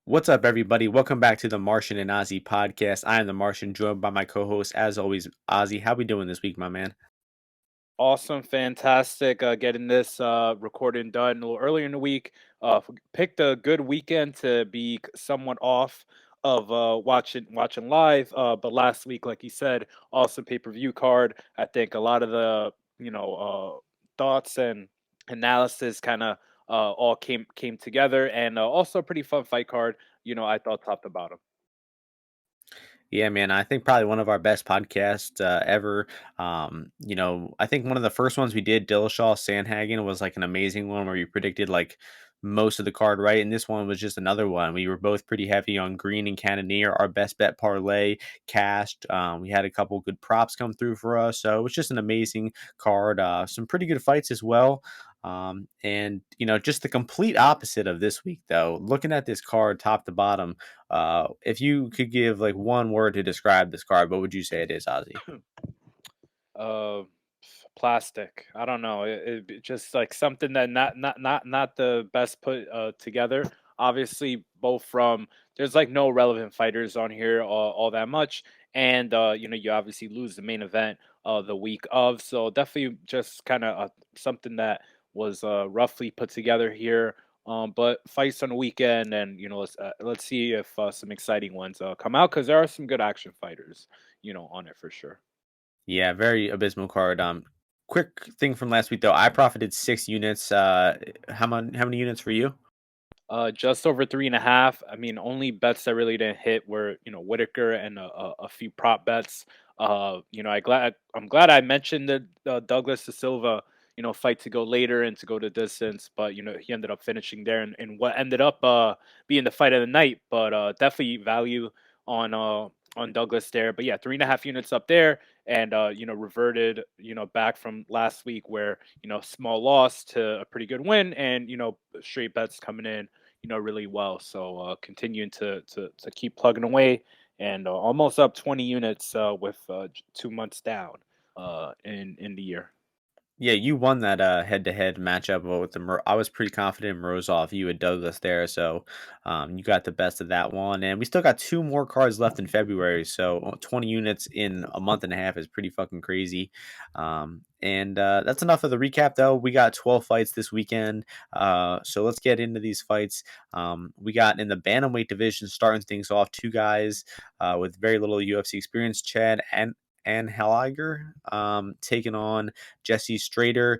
What's up, everybody? Welcome back to the Martian and Ozzy podcast. I am the Martian, joined by my co-host, as always, Ozzy. How we doing this week, my man? Awesome, fantastic. Getting this recording done a little earlier in the week. Picked a good weekend to be somewhat off of watching live. But last week, like you said, awesome pay-per-view card. I think a lot of the thoughts and analysis kind of all came together, and also a pretty fun fight card. I thought top to bottom. Yeah, man. I think probably one of our best podcasts ever. I think one of the first ones we did, Dillashaw Sandhagen, was like an amazing one where you predicted like most of the card right, and this one was just another one. We were both pretty heavy on Green and Cannonier. Our best bet parlay cashed. We had a couple good props come through for us, so it was just an amazing card. Some pretty good fights as well. Just the complete opposite of this week, though. Looking at this card top to bottom, if you could give like one word to describe this card, what would you say it is, Ozzy? Uh, Plastic. I don't know. Just like something that not the best put together. Obviously, both from there's like no relevant fighters on here all that much, and you obviously lose the main event the week of. So definitely just kind of something that was roughly put together here. But fights on the weekend, and let's see if some exciting ones come out because there are some good action fighters, on it for sure. Yeah, very abysmal card. Quick thing from last week though, I profited 6 units. How many units for you? Just over 3.5. I mean, only bets that really didn't hit were, Whitaker and a few prop bets. I'm glad I mentioned the Douglas De Silva, fight to go later and to go the distance, but he ended up finishing there and what ended up being the fight of the night. But definitely value on on Douglas there. But yeah, 3.5 units up there, and reverted back from last week where small loss to a pretty good win, and straight bets coming in really well. So continuing to keep plugging away, and almost up 20 units with 2 months down in the year. Yeah, you won that head-to-head matchup with I was pretty confident in Morozov. You had Douglas there, so you got the best of that one. And we still got two more cards left in February, so 20 units in a month and a half is pretty fucking crazy. That's enough of the recap, though. We got 12 fights this weekend, so let's get into these fights. We got in the bantamweight division, starting things off, two guys with very little UFC experience, Chad and Halliger taking on Jesse Strader.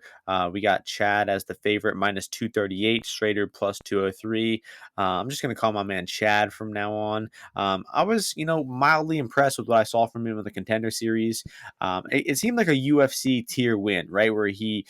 We got Chad as the favorite, minus 238, Strader plus 203. I'm just going to call my man Chad from now on. I was, mildly impressed with what I saw from him in the Contender Series. It seemed like a UFC tier win, right? Where he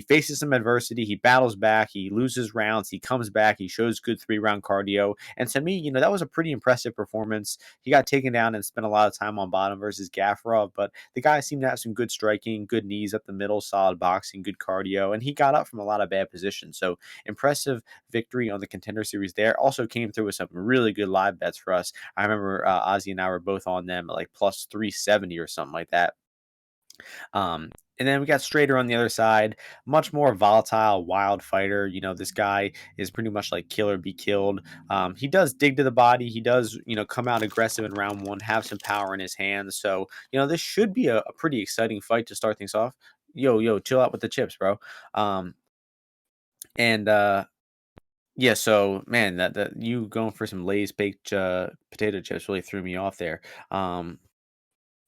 faces some adversity, he battles back, he loses rounds, he comes back, he shows good 3 round cardio. And to me, that was a pretty impressive performance. He got taken down and spent a lot of time on bottom versus Gaffarov, but the guy seemed to have some good striking, good knees up the middle, solid boxing, good cardio, and he got up from a lot of bad positions. So impressive victory on the Contender Series there. Also came through with some really good live bets for us. I remember Ozzy and I were both on them at like plus 370 or something like that. And then we got Strader on the other side, much more volatile, wild fighter. This guy is pretty much like kill or be killed. He does dig to the body. He does, come out aggressive in round one, have some power in his hands. So, this should be a pretty exciting fight to start things off. Yo, chill out with the chips, bro. Um, and Yeah, so man, that you going for some Lay's baked potato chips really threw me off there.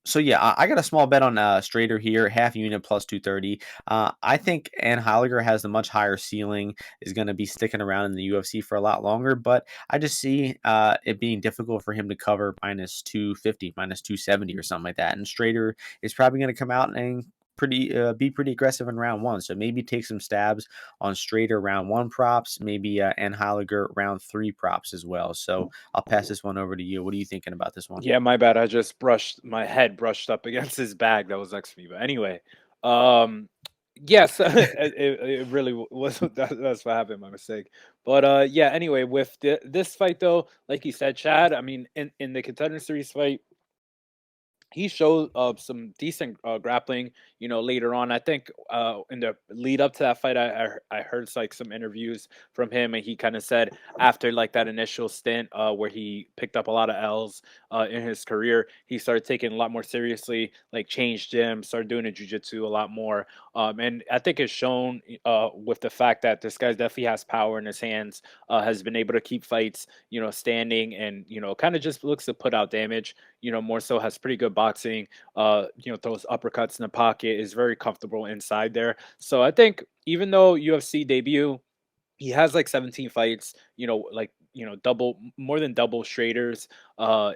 So yeah, I got a small bet on Strader here, half unit plus 230. I think Anheliger has the much higher ceiling, is going to be sticking around in the UFC for a lot longer, but I just see it being difficult for him to cover minus 250, minus 270 or something like that. And Strader is probably going to come out and be pretty aggressive in round one. So maybe take some stabs on Strader round one props, maybe Anheliger round three props as well. So I'll pass this one over to you. What are you thinking about this one? Yeah, my bad. I just brushed my head brushed up against his bag that was next to me. But anyway, um, yes, it really was. That's what happened. My mistake. But yeah. Anyway, with this fight though, like you said, Chad. I mean, in the Contender Series fight, he showed some decent grappling, later on. I think in the lead up to that fight, I heard like some interviews from him, and he kind of said after like that initial stint where he picked up a lot of L's in his career, he started taking a lot more seriously, like changed gym, started doing the jujitsu a lot more. And I think it's shown with the fact that this guy definitely has power in his hands, has been able to keep fights, standing, and kind of just looks to put out damage. More so has pretty good boxing, throws uppercuts in the pocket, is very comfortable inside there. So I think even though UFC debut, he has like 17 fights, like, double more than double Strader's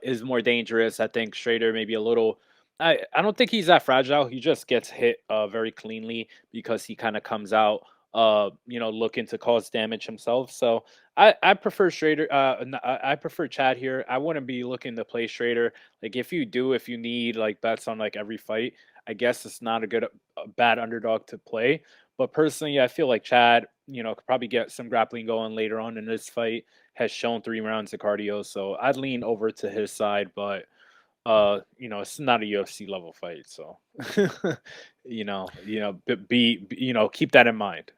is more dangerous. I think Strader maybe a little I don't think he's that fragile. He just gets hit very cleanly because he kind of comes out looking to cause damage himself. So I prefer Strader I prefer Chad here. I wouldn't be looking to play Strader. Like if you need like bets on like every fight, I guess it's not a bad underdog to play. But personally, I feel like Chad, could probably get some grappling going later on in this fight. Has shown 3 rounds of cardio, so I'd lean over to his side. But it's not a UFC level fight, so keep that in mind.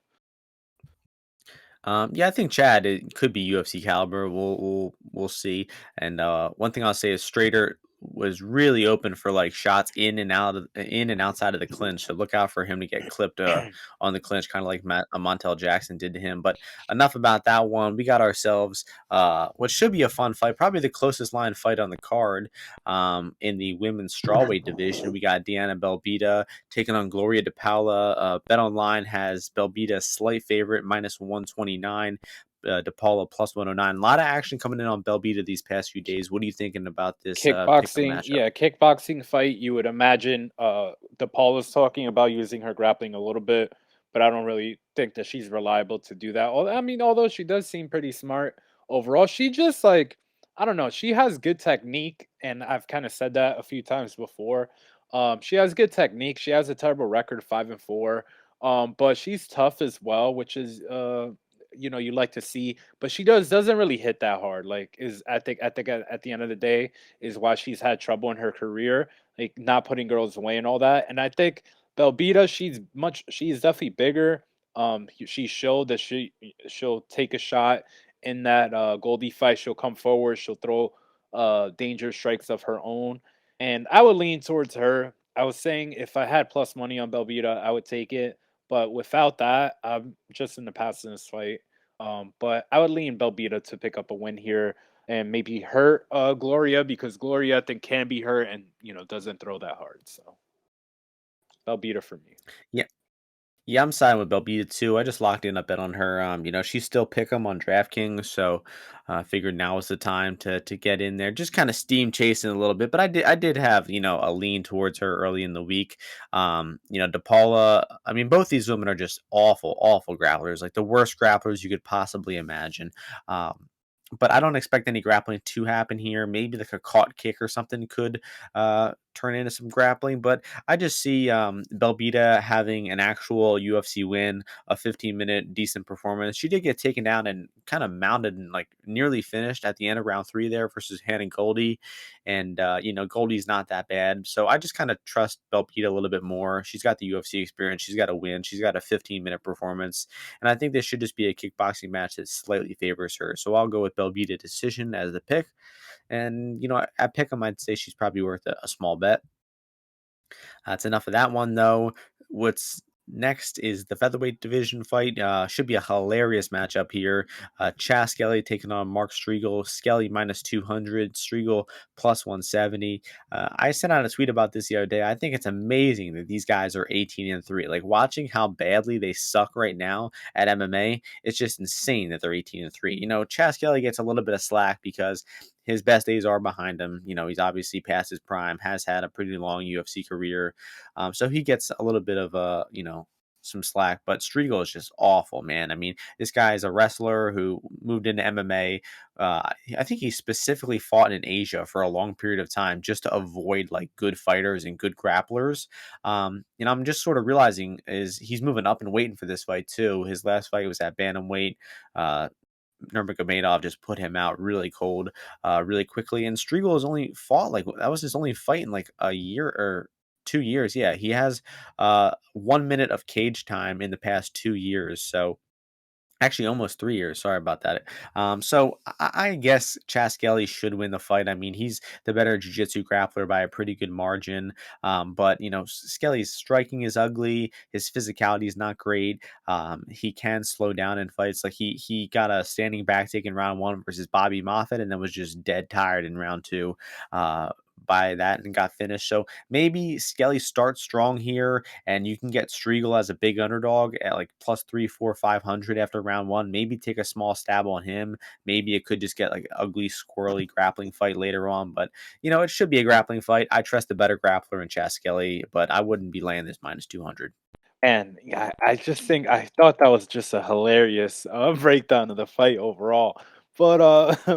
Yeah, I think Chad it could be UFC caliber. We'll see. And one thing I'll say is Strader was really open for like shots in and outside of the clinch. So look out for him to get clipped on the clinch, kind of like Montel Jackson did to him. But enough about that one. We got ourselves what should be a fun fight, probably the closest line fight on the card. In the women's strawweight division, we got Deanna Belbita taking on Gloria DePaula. Bet Online has Belbita slight favorite -129. DePaula +109. A lot of action coming in on Belbita these past few days. What are you thinking about this pick'em Kickboxing, matchup? yeah, kickboxing fight. You would imagine DePaul was talking about using her grappling a little bit, but I don't really think that she's reliable to do that. I mean, although she does seem pretty smart overall, she just like I don't know. She has good technique, and I've kind of said that a few times before. She has good technique. She has a terrible record, 5-4. But she's tough as well, which is you like to see, but she doesn't really hit that hard. Like is I think at the end of the day is why she's had trouble in her career, like not putting girls away and all that. And I think Belbita, she's definitely bigger. She showed that she'll take a shot in that Goldie fight. She'll come forward. She'll throw danger strikes of her own, and I would lean towards her. I was saying if I had plus money on Belbita, I would take it. But without that, I'm just in the past in this fight. But I would lean Belbita to pick up a win here and maybe hurt Gloria because Gloria I think can be hurt and doesn't throw that hard. So Belbita for me. Yeah. Yeah, I'm siding with Belbita too. I just locked in a bet on her. She's still pick 'em on DraftKings, so figured now is the time to get in there. Just kind of steam chasing a little bit, but I did have a lean towards her early in the week. DePaula. I mean, both these women are just awful, awful grapplers, like the worst grapplers you could possibly imagine. But I don't expect any grappling to happen here. Maybe like a caught kick or something could turn into some grappling, but I just see Belbita having an actual UFC win, a 15-minute decent performance. She did get taken down and kind of mounted and like nearly finished at the end of round three there versus Hannah Goldie. And, Goldie's not that bad. So I just kind of trust Belbita a little bit more. She's got the UFC experience. She's got a win. She's got a 15-minute performance. And I think this should just be a kickboxing match that slightly favors her. So I'll go with Belbita decision as the pick. And, at Pick'em, I'd say she's probably worth a small bet. That's enough of that one, though. What's next is the featherweight division fight. Should be a hilarious matchup here. Chas Skelley taking on Mark Striegel. Skelley -200, Striegel +170. I sent out a tweet about this the other day. I think it's amazing that these guys are 18-3. Like watching how badly they suck right now at MMA, it's just insane that they're 18-3. Chas Skelley gets a little bit of slack because his best days are behind him. He's obviously past his prime, has had a pretty long UFC career. So he gets a little bit of some slack, but Striegel is just awful, man. I mean, this guy is a wrestler who moved into MMA. I think he specifically fought in Asia for a long period of time just to avoid like good fighters and good grapplers. I'm just sort of realizing is he's moving up and waiting for this fight too. His last fight was at bantamweight. Uh, Nurmagomedov just put him out really cold, really quickly. And Striegel has only fought like that was his only fight in like a year or 2 years. Yeah, he has 1 minute of cage time in the past 2 years. So actually, almost 3 years, sorry about that. So I guess Chas should win the fight. I mean, he's the better jiu-jitsu grappler by a pretty good margin, but, Skelly's striking is ugly, his physicality is not great, he can slow down in fights, like, he got a standing back take in round 1 versus Bobby Moffett and then was just dead tired in round 2, by that and got finished, so maybe Skelly starts strong here and you can get Striegel as a big underdog at like plus 3, 4, 500 after round 1. Maybe take a small stab on him. Maybe it could just get like ugly, squirrely grappling fight later on. But it should be a grappling fight. I trust the better grappler in Chas Skelly, but I wouldn't be laying this minus 200. And yeah, I just think I thought that was just a hilarious breakdown of the fight overall. But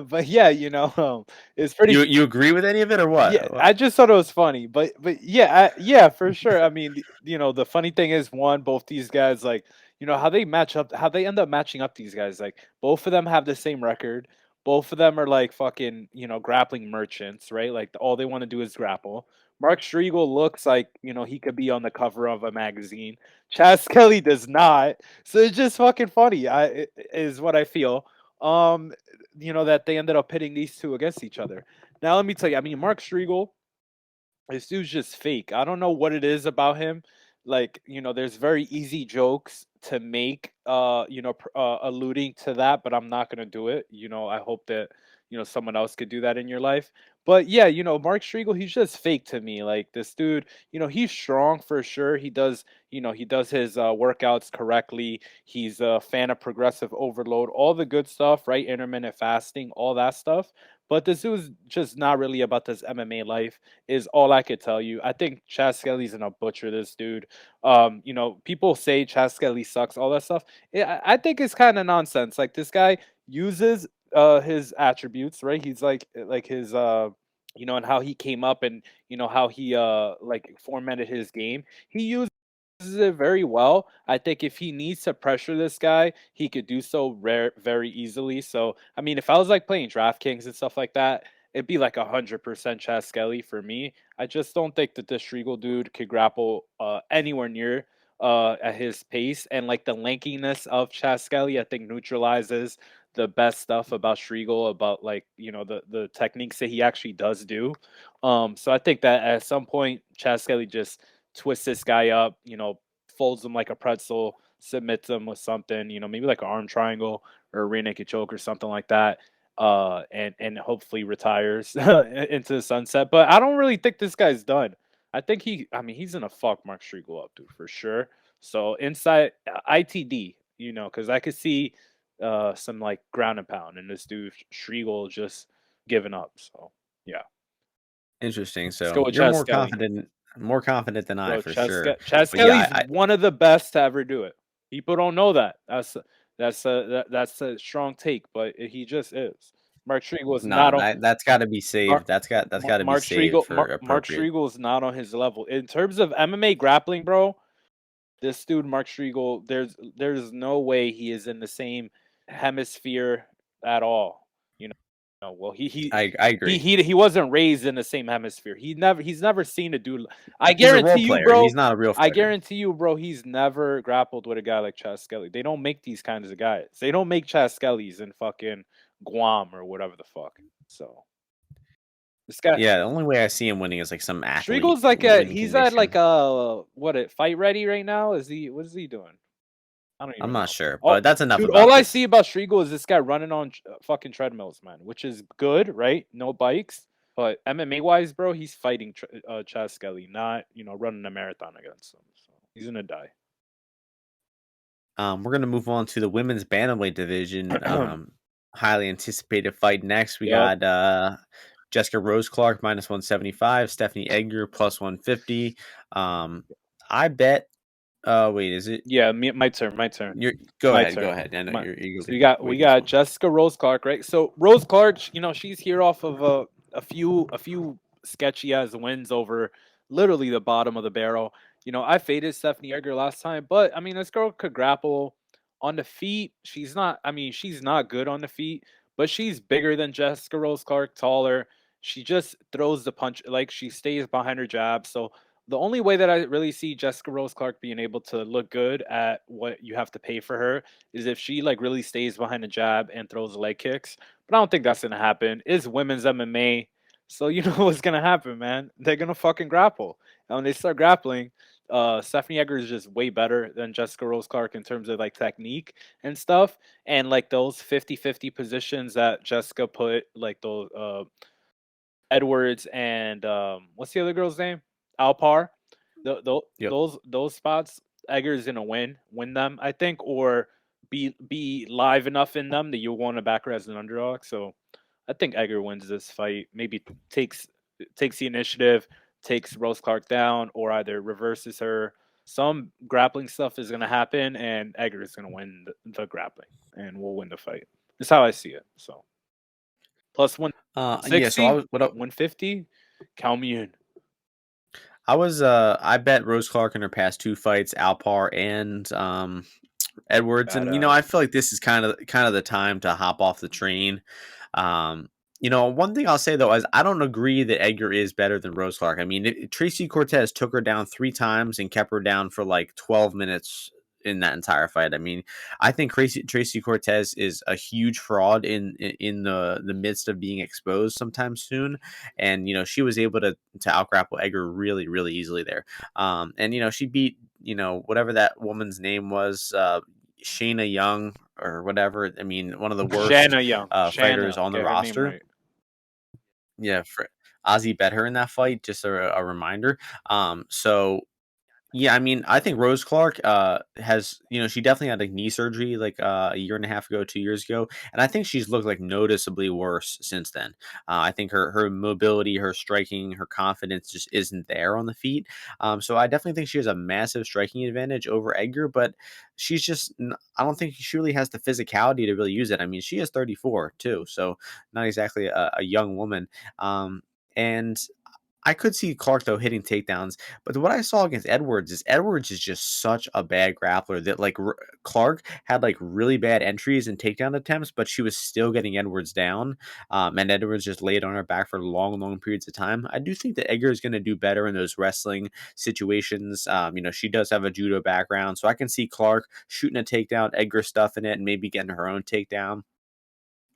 but yeah, it's pretty. You agree with any of it or Yeah, what? I just thought it was funny, but yeah, yeah, for sure. I mean, the funny thing is, one, both these guys, like, how they match up, how they end up matching up these guys. Like, both of them have the same record. Both of them are like fucking, grappling merchants, right? Like, all they want to do is grapple. Mark Striegel looks like, he could be on the cover of a magazine. Chas Kelly does not. So it's just fucking funny. Is what I feel. That they ended up pitting these two against each other. Now let me tell you, I mean, Mark Striegel, this dude's just fake. I don't know what it is about him. Like, there's very easy jokes to make, alluding to that, but I'm not gonna do it. I hope that someone else could do that in your life. But yeah, Mark Striegel, he's just fake to me. Like, this dude, he's strong for sure. He does his workouts correctly. He's a fan of progressive overload, all the good stuff, right? Intermittent fasting, all that stuff. But this dude's just not really about this MMA life, is all I could tell you. I think Chas Skelly's gonna butcher this dude. People say Chas Skelly sucks, all that stuff. I think it's kind of nonsense. Like, this guy uses his attributes, right? He's like his and how he came up, and how he like formatted his game. He uses it very well. I think if he needs to pressure this guy, he could do so very easily. So, I mean, if I was like playing DraftKings and stuff like that, it'd be like 100% Chas Skelly for me. I just don't think that this Striegel dude could grapple anywhere near at his pace, and like the lankiness of Chas Skelly, I think neutralizes the best stuff about Striegel, about like the techniques that he actually does do. So I think that at some point Chas Skelly just twists this guy up, folds him like a pretzel, submits him with something, maybe like an arm triangle or a rear naked choke or something like that, and hopefully retires into the sunset. But I don't really think this guy's done. I think he's gonna fuck Mark Striegel up, dude, for sure. So inside ITD, because I could see some like ground and pound, and this dude Striegel just giving up. So yeah, Interesting. let's go So with you're Chas Skelly. more confident than I Bro, for sure. Chas But yeah, Kelly's one of the best to ever do it. People don't know that. That's a strong take, but he just is. Mark Striegel is nah, not on that's got to be saved. Mark That's got to be Mark saved Striegel. for Mark appropriate. Striegel is not on his level in terms of MMA grappling, bro. This dude, Mark Striegel, there's no way he is in the same hemisphere at all. You know, no. Well, I agree. he wasn't raised in the same hemisphere. He's never seen a dude. I He's a role guarantee you, player. He's bro. not a real I fighter. guarantee you, bro. He's never grappled with a guy like Chas Skelly. They don't make these kinds of guys. They don't make Chas Kellys in fucking Guam or whatever the fuck. So this guy. Yeah, the only way I see him winning is like some athlete Striegel's like win he's at like condition. fight ready right now? What is he doing? I don't I'm even not know. sure, Oh, but that's enough dude, all about I see this. about Striegel is this guy running on fucking treadmills, man, which is good, right? No bikes, but MMA wise, bro, he's fighting Chas Skelly, not running a marathon against him. So he's gonna die. We're gonna move on to the women's bantamweight division. Highly anticipated fight next. We Yep. got Jessica Rose Clark minus 175, Stephanie Egger plus 150. I bet. Wait, is it? Yeah, my turn. My turn. You're go My ahead. Go turn. ahead. I know My, you're so we waiting for got me. Jessica Rose Clark, right? So Rose Clark, she's here off of a few sketchy ass wins over literally the bottom of the barrel. I faded Stephanie Egger last time, but I mean, this girl could grapple. On the feet, she's not. I mean, she's not good on the feet, but she's bigger than Jessica Rose Clark, taller. She just throws the punch, like she stays behind her jab. So the only way that I really see Jessica Rose Clark being able to look good at what you have to pay for her is if she like really stays behind the jab and throws leg kicks. But I don't think that's gonna happen. It's women's MMA, so you know what's gonna happen, man. They're gonna fucking grapple, and when they start grappling, Stephanie Egger is just way better than Jessica Rose Clark in terms of like technique and stuff. And like those 50-50 positions that Jessica put, like those Edwards and what's the other girl's name? Alpar. Yep. Those spots, Egger's gonna win them, I think, or be live enough in them that you'll want to back her as an underdog. So I think Egger wins this fight. Maybe takes takes the initiative, takes Rose Clark down, or either reverses her. Some grappling stuff is gonna happen, and Egger is gonna win the grappling, and we'll win the fight. That's how I see it. So plus Yeah. So 160, what 150, count me in. I bet Rose Clark in her past two fights, Alpar and Edwards, and I Badass. feel like this is kind of the time to hop off the train. Um, one thing I'll say though is I don't agree that Edgar is better than Rose Clark. I mean, Tracy Cortez took her down three times and kept her down for like 12 minutes in that entire fight. I mean, I think Tracy Cortez is a huge fraud in the midst of being exposed sometime soon, and she was able to outgrapple Edgar really really easily there. And she beat whatever that woman's name was. Shayna Young or whatever. I mean, one of the worst Shanna Young. fighters Shanna. on the Get her name roster. right. Yeah, Ozzy bet her in that fight. Just a reminder. So yeah, I mean, I think Rose Clark has, she definitely had like knee surgery like a year and a half ago, 2 years ago, and I think she's looked like noticeably worse since then. I think her mobility, her striking, her confidence just isn't there on the feet. So I definitely think she has a massive striking advantage over Edgar, but I don't think she really has the physicality to really use it. I mean, she is 34 too, so not exactly a young woman. And I could see Clark though hitting takedowns, but what I saw against Edwards is just such a bad grappler that like Clark had like really bad entries and takedown attempts, but she was still getting Edwards down, and Edwards just laid on her back for long periods of time. I do think that Edgar is going to do better in those wrestling situations. She does have a judo background, so I can see Clark shooting a takedown, Edgar stuffing it, and maybe getting her own takedown.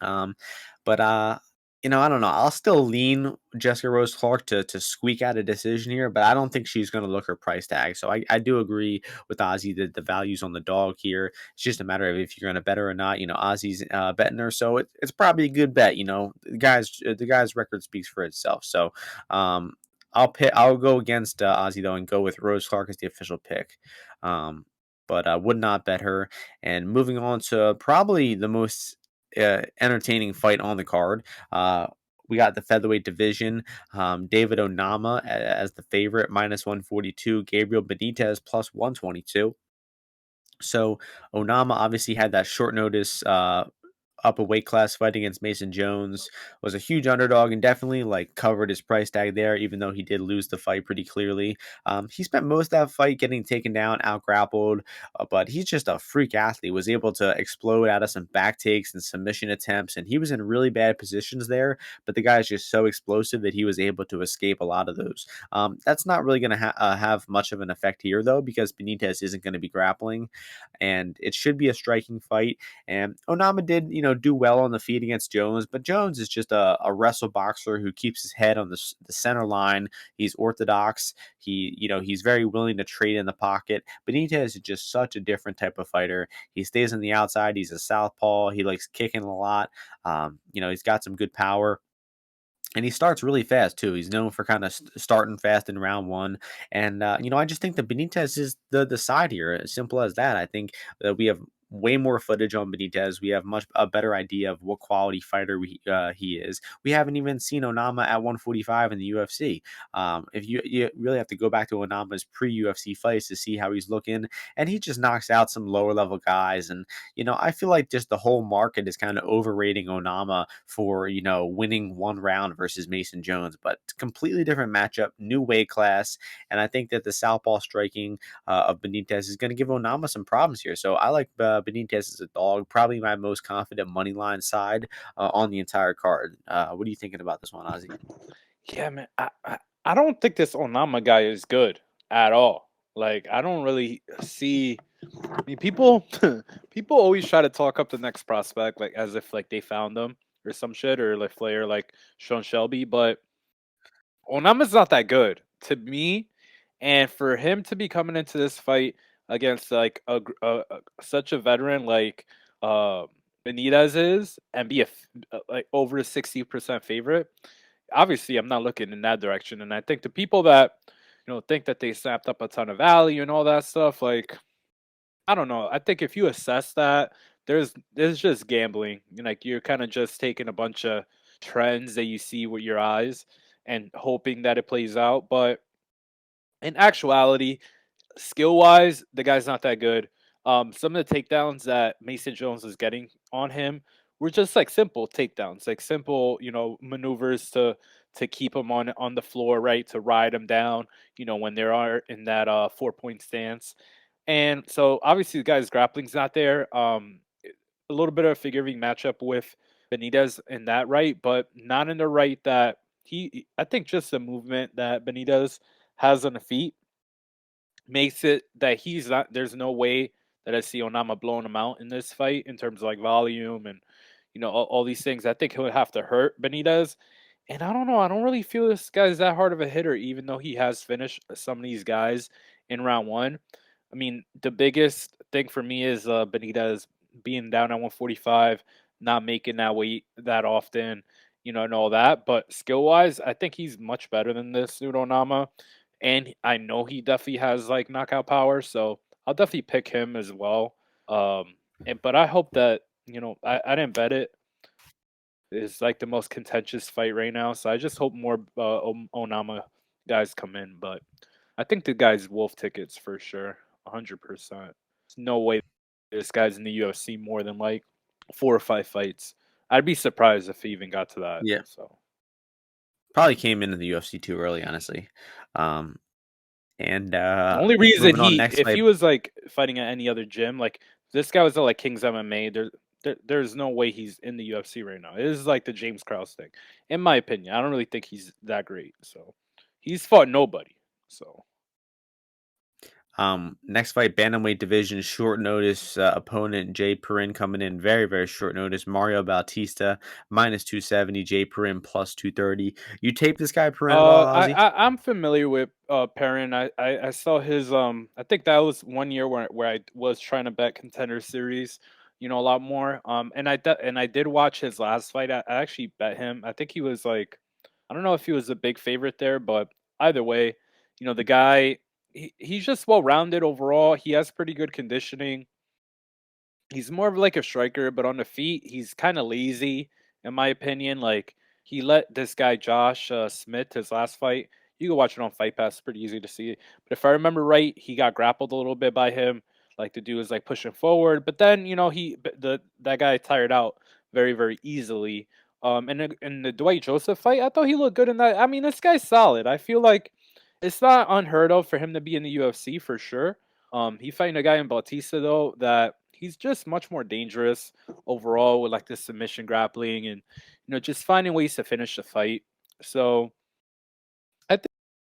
Um, but I don't know. I'll still lean Jessica Rose Clark to squeak out a decision here, but I don't think she's going to look her price tag. So I do agree with Ozzy that the value's on the dog here. It's just a matter of if you're going to bet her or not. Ozzy's betting her, so it's probably a good bet. The guy's record speaks for itself. So I'll go against Ozzy though and go with Rose Clark as the official pick. Um, but I would not bet her. And moving on to probably the most entertaining fight on the card. We got the featherweight division. David as the favorite, -142. Gabriel Benitez plus 122. So Onama obviously had that short notice up a weight class fight against Mason Jones, was a huge underdog and definitely like covered his price tag there, even though he did lose the fight pretty clearly. He spent most of that fight getting taken down, out grappled, but he's just a freak athlete. Was able to explode out of some back takes and submission attempts, and he was in really bad positions there. But the guy is just so explosive that he was able to escape a lot of those. That's not really going to have much of an effect here though, because Benitez isn't going to be grappling, and it should be a striking fight. And Onama did, do well on the feet against Jones, but Jones is just a wrestle boxer who keeps his head on the center line. He's orthodox. He's very willing to trade in the pocket. Benitez is just such a different type of fighter. He stays on the outside. He's a southpaw. He likes kicking a lot. He's got some good power. And he starts really fast too. He's known for kind of starting fast in round one, and I just think that Benitez is the side here. As simple as that. I think that we have way more footage on Benitez. We have much a better idea of what quality fighter he is. We haven't even seen Onama at 145 in the UFC. If you really have to go back to Onama's pre-UFC fights to see how he's looking, and he just knocks out some lower level guys. And I feel like just the whole market is kind of overrating Onama for, winning one round versus Mason Jones, but completely different matchup, new weight class. And I think that the southpaw striking of Benitez is going to give Onama some problems here. So I like Benitez is a dog, probably my most confident money line side on the entire card. What are you thinking about this one, Ozzy? Yeah, man. I don't think this Onama guy is good at all. Like, I don't really see. I mean, people people always try to talk up the next prospect like as if like they found them or some shit or like player like Sean Shelby, but Onama's not that good to me. And for him to be coming into this fight against like such a veteran like uh, Benitez is and be like over a 60% favorite, obviously I'm not looking in that direction. And I think the people that think that they snapped up a ton of value and all that stuff, like I don't know. I think if you assess that, there's just gambling. Like you're kind of just taking a bunch of trends that you see with your eyes and hoping that it plays out. But in actuality, skill wise, the guy's not that good. Some of the takedowns that Mason Jones was getting on him were just like simple takedowns, like simple, maneuvers to keep him on the floor, right, to ride him down, when they are in that 4 point stance. And so obviously the guy's grappling's not there. A little bit of a figure matchup with Benitez in that right, but not in the right that I think just the movement that Benitez has on the feet makes it that he's not. There's no way that I see Onama blowing him out in this fight in terms of like volume and all these things. I think he'll have to hurt Benitez, and I don't know. I don't really feel this guy's that hard of a hitter, even though he has finished some of these guys in round one. I mean, the biggest thing for me is Benitez being down at 145, not making that weight that often, and all that. But skill wise, I think he's much better than this Onama, and I know he definitely has like knockout power, so I'll definitely pick him as well. But I hope that I didn't bet it. It's like the most contentious fight right now, so I just hope more Onama guys come in. But I think the guy's wolf tickets for sure, 100%. There's no way this guy's in the UFC more than like 4 or 5 fights. I'd be surprised if he even got to that. Yeah, So probably came into the UFC too early, honestly. Um, and the only reason moving on next if fight. he was like fighting at any other gym, like this guy was at like King's MMA, there's no way he's in the UFC right now. It is like the James Krause thing, in my opinion. I don't really think he's that great. So he's fought nobody. So Next fight, bantamweight division, short notice opponent Jay Perrin coming in very, very short notice. Mario Bautista minus 270, Jay Perrin plus 230. You tape this guy Perrin at all, Ozzy? I'm familiar with Perrin. I saw his I think that was one year where I was trying to bet Contender Series, a lot more. And I did watch his last fight. I actually bet him. I think he was like, I don't know if he was a big favorite there, but either way, the guy he's just well rounded overall. He has pretty good conditioning. He's more of like a striker, but on the feet, he's kind of lazy, in my opinion. Like he let this guy Josh Smith his last fight. You can watch it on Fight Pass; it's pretty easy to see. But if I remember right, he got grappled a little bit by him. Like the dude was like pushing forward, but then that guy tired out very very easily. In the Dwight Joseph fight, I thought he looked good in that. I mean, this guy's solid. I feel like it's not unheard of for him to be in the UFC for sure. He fighting a guy in Bautista though that he's just much more dangerous overall with like the submission grappling and just finding ways to finish the fight. So I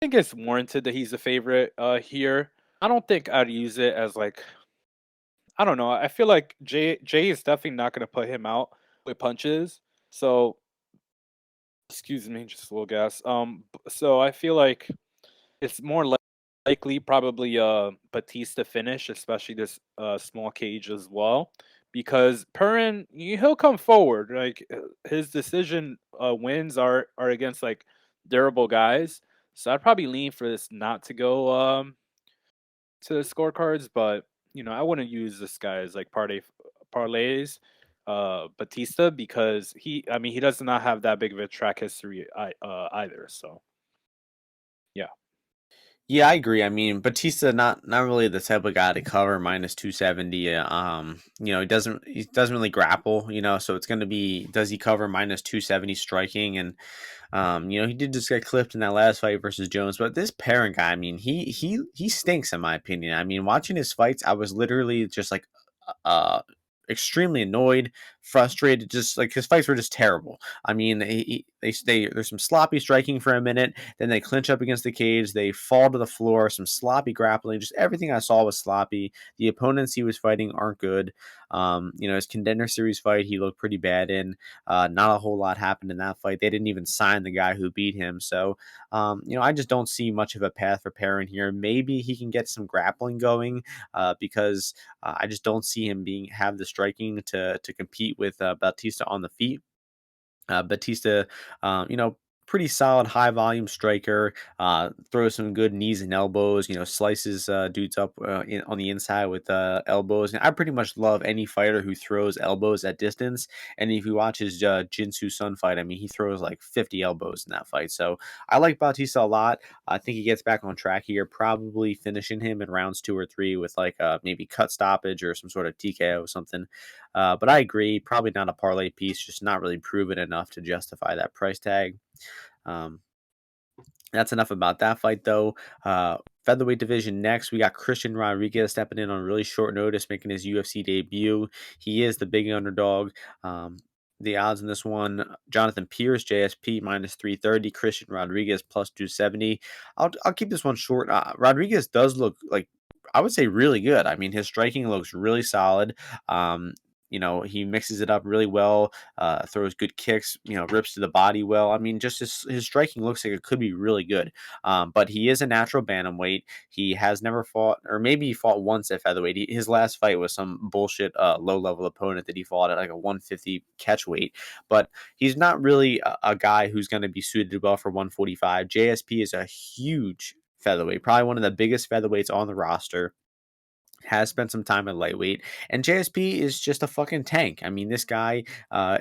think it's warranted that he's a favorite here. I don't think I'd use it as like I don't know. I feel like Jay is definitely not going to put him out with punches. So excuse me, just a little gas. So I feel like it's more likely probably Batista finish, especially this small cage as well, because Perrin he'll come forward. Like his decision wins are against like durable guys, so I'd probably lean for this not to go to the scorecards, but I wouldn't use this guy as like parlays. Batista because I mean he does not have that big of a track history either. So yeah. Yeah, I agree. I mean, Batista not really the type of guy to cover minus 270. He doesn't really grapple, so it's going to be, does he cover minus 270 striking? And he did just get clipped in that last fight versus Jones, but this Perrin guy, I mean, he stinks in my opinion. I mean, watching his fights, I was literally just like extremely annoyed, frustrated, just like his fights were just terrible. I mean, there's some sloppy striking for a minute, then they clinch up against the cage, they fall to the floor, some sloppy grappling, just everything I saw was sloppy. The opponents he was fighting aren't good. His contender series fight he looked pretty bad in. Not a whole lot happened in that fight. They didn't even sign the guy who beat him, so I just don't see much of a path for Perrin here. Maybe he can get some grappling going because I just don't see him have the striking to compete with Bautista on the feet. Batista, pretty solid high volume striker. Throws some good knees and elbows. Slices dudes up on the inside with elbows. And I pretty much love any fighter who throws elbows at distance. And if you watch his Jinsu Sun fight, I mean, he throws like 50 elbows in that fight. So I like Bautista a lot. I think he gets back on track here, probably finishing him in rounds 2 or 3 with like maybe cut stoppage or some sort of TKO or something. But I agree, probably not a parlay piece, just not really proven enough to justify that price tag. Um, that's enough about that fight, though. Featherweight division next, we got Christian Rodriguez stepping in on really short notice, making his UFC debut. He is the big underdog. The odds in this one: Jonathan Pearce, JSP minus 330, Christian Rodriguez plus 270. I'll keep this one short. Rodriguez does look like, I would say, really good. I mean, his striking looks really solid. He mixes it up really well, throws good kicks, rips to the body well. I mean, just his striking looks like it could be really good. But he is a natural bantamweight. He has never fought, or maybe he fought once at featherweight. His last fight was some bullshit low level opponent that he fought at like a 150 catch weight. But he's not really a guy who's going to be suited well for 145. JSP is a huge featherweight, probably one of the biggest featherweights on the roster, has spent some time at lightweight, and JSP is just a fucking tank. I mean, this guy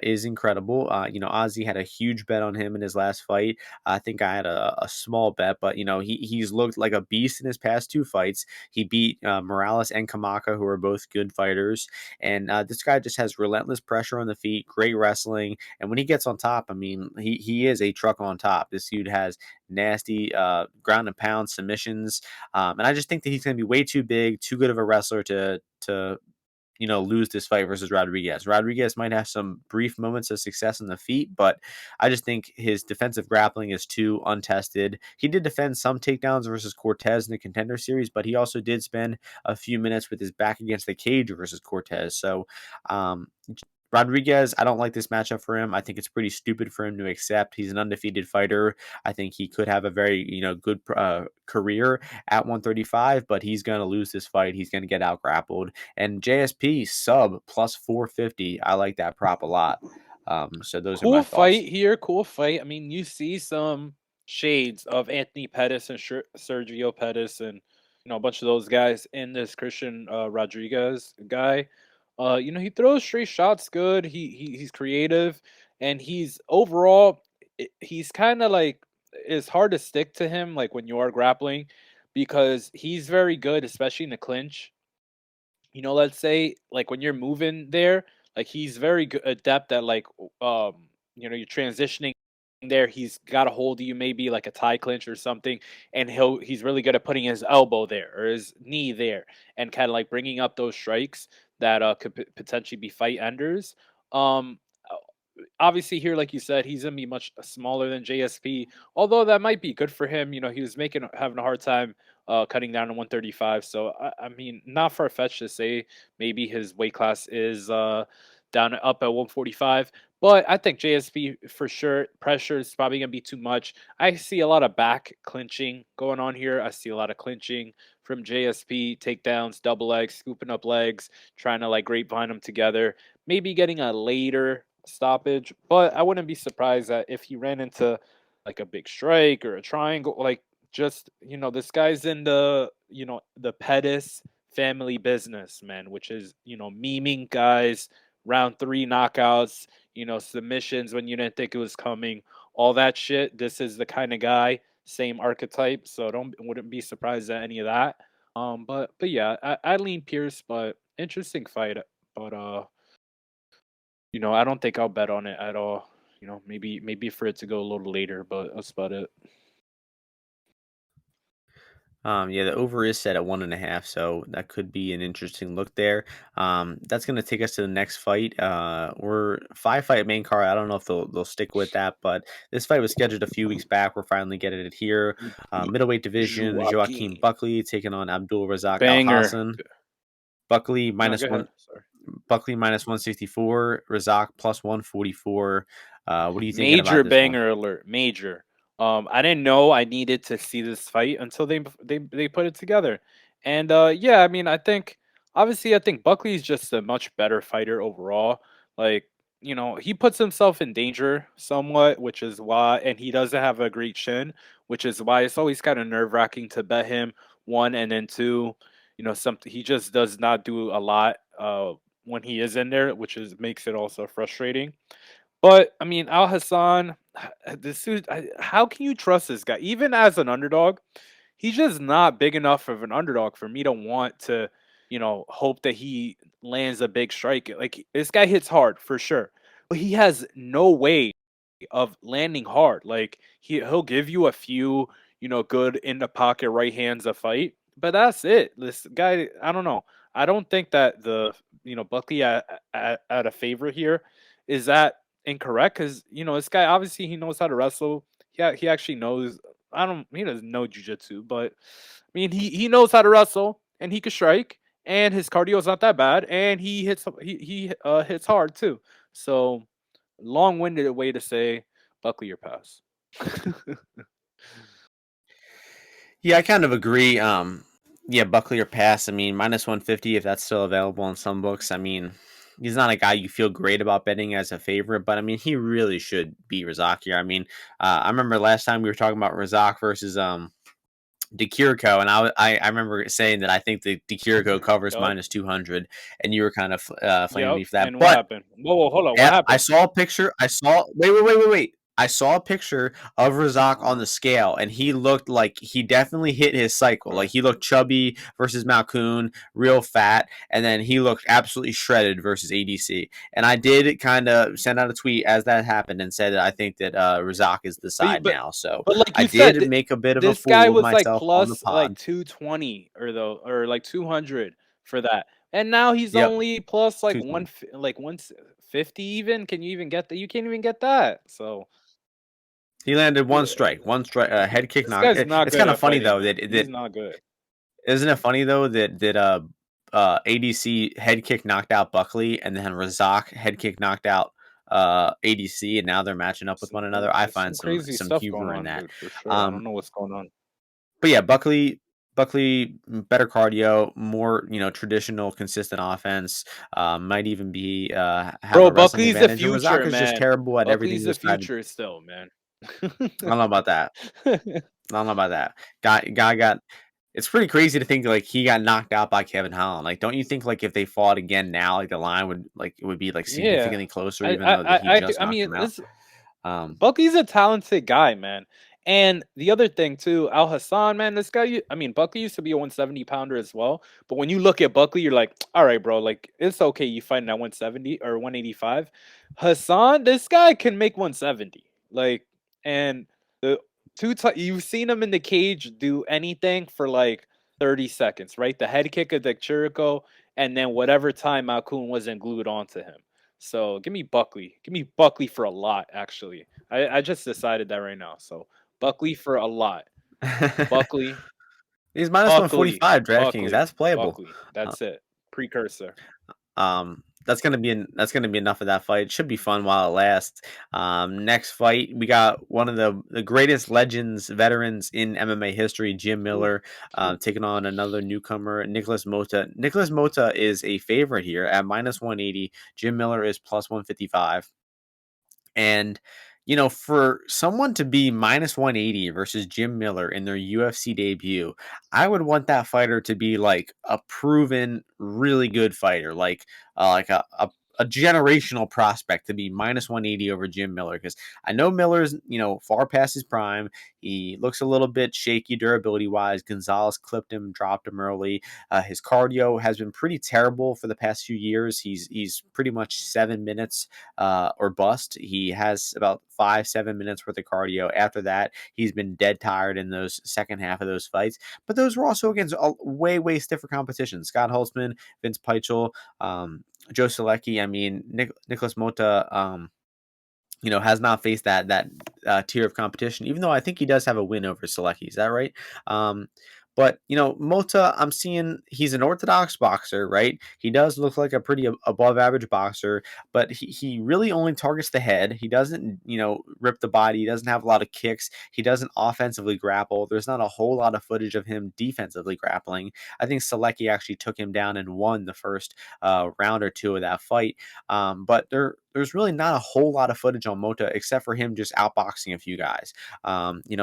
is incredible. Ozzy had a huge bet on him in his last fight. I think I had a small bet, but he's looked like a beast in his past 2 fights. He beat Morales and Kamaka, who are both good fighters, and this guy just has relentless pressure on the feet, great wrestling, and when he gets on top, I mean, he is a truck on top. This dude has nasty ground and pound submissions, and I just think that he's going to be way too big, too good of a wrestler to lose this fight versus Rodriguez. Rodriguez might have some brief moments of success on the feet, but I just think his defensive grappling is too untested. He did defend some takedowns versus Cortez in the Contender Series, but he also did spend a few minutes with his back against the cage versus Cortez. So, um, Rodriguez, I don't like this matchup for him. I think it's pretty stupid for him to accept. He's an undefeated fighter. I think he could have a very, good career at 135, but he's going to lose this fight. He's going to get out grappled. And JSP sub plus 450. I like that prop a lot. So those are Cool my fight thoughts. here, cool fight. I mean, you see some shades of Anthony Pettis and Sergio Pettis and a bunch of those guys in this Christian Rodriguez guy. He throws straight shots good. He's creative and he's overall he's kind of like it's hard to stick to him like when you are grappling because he's very good, especially in the clinch. Let's say like when you're moving there, like he's very good adept at like you're transitioning there. He's got a hold of you, maybe like a tie clinch or something, and he's really good at putting his elbow there or his knee there, and kind of like bringing up those strikes that could potentially be fight enders. Um, Obviously here, like you said, he's gonna be much smaller than JSP. Although that might be good for him. He was having a hard time cutting down to 135. So I mean, not far fetched to say maybe his weight class is down up at 145. But I think JSP for sure pressure is probably gonna be too much. I see a lot of back clinching going on here. I see a lot of clinching from JSP, takedowns, double legs, scooping up legs, trying to like grapevine them together. Maybe getting a later stoppage, but I wouldn't be surprised that if he ran into like a big strike or a triangle, like just this guy's in the Pettis family business, man, which is memeing guys, round 3 knockouts, submissions when you didn't think it was coming, all that shit. This is the kind of guy, same archetype, so don't wouldn't be surprised at any of that. But yeah, I lean Pierce, but interesting fight, but I don't think I'll bet on it at all. Maybe for it to go a little later, but that's about it. Yeah, the over is set at 1.5, so that could be an interesting look there. That's gonna take us to the next fight. We're 5-fight main card. I don't know if they'll stick with that, but this fight was scheduled a few weeks back. We're finally getting it here. Middleweight division, Joaquin Joaquin. Buckley taking on Abdul-Razak Al Banger. Hassan. Buckley No, minus go one. ahead. Sorry. Buckley minus 164. Razak plus 144. What are you thinking about Major this one? banger alert. Major. I didn't know I needed to see this fight until they put it together. And yeah, I mean, I think Buckley's just a much better fighter overall. Like, he puts himself in danger somewhat, which is why, and he doesn't have a great chin, which is why it's always kind of nerve-wracking to bet him, one, and then two, something he just does not do a lot when he is in there, which is makes it also frustrating. But I mean, Al Hassan, this dude, how can you trust this guy? Even as an underdog, he's just not big enough of an underdog for me to want to, hope that he lands a big strike. Like, this guy hits hard for sure, but he has no way of landing hard. Like, he'll give you a few, good in the pocket right hands a fight, but that's it. This guy, I don't know. I don't think that Buckley at a favorite here is that incorrect, because this guy obviously he knows how to wrestle. Yeah, he actually knows. I don't. He doesn't know jujitsu, but I mean he knows how to wrestle and he can strike and his cardio is not that bad and he hits hard too. So long-winded way to say Buckley your pass. Yeah, I kind of agree. Yeah, Buckley or pass. I mean, minus 150 if that's still available in some books. I mean, he's not a guy you feel great about betting as a favorite, but I mean, he really should beat Razak here. I mean, I remember last time we were talking about Razak versus DeCurico, and I remember saying that I think the DeCurico covers Yup. minus 200, and you were kind of flaming Yep. me for that. And what But happened? Whoa, hold on. What yeah, I happened? saw a picture. I saw wait. I saw a picture of Razak on the scale, and he looked like he definitely hit his cycle. Okay. Like he looked chubby versus Malkoon, real fat, and then he looked absolutely shredded versus ADC. And I did kind of send out a tweet as that happened and said that I think that Razak is the But side now. So like I you said, did make a bit of a this guy fool of was like myself on the plus like pod. 220 or like 200 for that. And now he's Yep, only plus like 220. 150 even. Can you even get that? You can't even get that. So He landed uh, one strike, head kick this knock. guy's not It's good kind of at funny betting, though man. He's that not good. isn't it funny though that ADC head kick knocked out Buckley, and then Razak head kick knocked out ADC, and now they're matching up with one another. I There's find some crazy some stuff going humor in on, that. dude, for sure. I don't Um, know what's going on. but yeah, Buckley better cardio, more traditional, consistent offense. Might even be have Bro, a wrestling Buckley's the advantage, and Razak future, is just man. terrible at everything Buckley's the besides. future still, man. I don't know about that. I don't know about that. Guy got. It's pretty crazy to think like he got knocked out by Kevin Holland. Like, don't you think like if they fought again now, like the line would like it would be like Yeah. significantly closer, even though that he just I knocked mean, him out? this Um, Buckley's a talented guy, man. And the other thing too, Al Hassan, man, this guy. I mean, Buckley used to be a 170 pounder as well. But when you look at Buckley, you're like, all right, bro, like it's okay. You fighting at 170 or 185. Hassan, this guy can make 170. Like, and the you've seen him in the cage do anything for like 30 seconds, right? The head kick of the Chirico, and then whatever time Malkoun wasn't glued onto him. So give me Buckley. Give me Buckley for a lot, actually. I just decided that right now. So Buckley for a lot. Buckley, he's minus one forty Buckley, five DraftKings. Buckley, That's playable. Buckley. Uh, That's it. Precursor. that's gonna be enough of that fight. It should be fun while it lasts. Next fight, we got one of the greatest legends, veterans in MMA history, Jim Ooh, Miller, ooh. taking on another newcomer, Nicholas Mota. Nicholas Mota is a favorite here at minus 180. Jim Miller is plus 155. And, for someone to be minus 180 versus Jim Miller in their UFC debut, I would want that fighter to be like a proven, really good fighter, like a generational prospect to be -180 over Jim Miller, because I know Miller's, far past his prime. He looks a little bit shaky durability wise. Gonzalez clipped him, dropped him early. His cardio has been pretty terrible for the past few years. He's pretty much 7 minutes or bust. He has about 5-7 minutes worth of cardio. After that, he's been dead tired in those second half of those fights. But those were also against a way stiffer competition. Scott Holtzman, Vince Peichel, Joe Selecki. I mean, Nicholas Motta. Has not faced that tier of competition, even though I think he does have a win over Selecki. Is that right? Um, but Mota, I'm seeing he's an orthodox boxer, right? He does look like a pretty above average boxer, but he really only targets the head. He doesn't, rip the body. He doesn't have a lot of kicks. He doesn't offensively grapple. There's not a whole lot of footage of him defensively grappling. I think Selecki actually took him down and won the first round or two of that fight. But there's really not a whole lot of footage on Mota except for him just outboxing a few guys.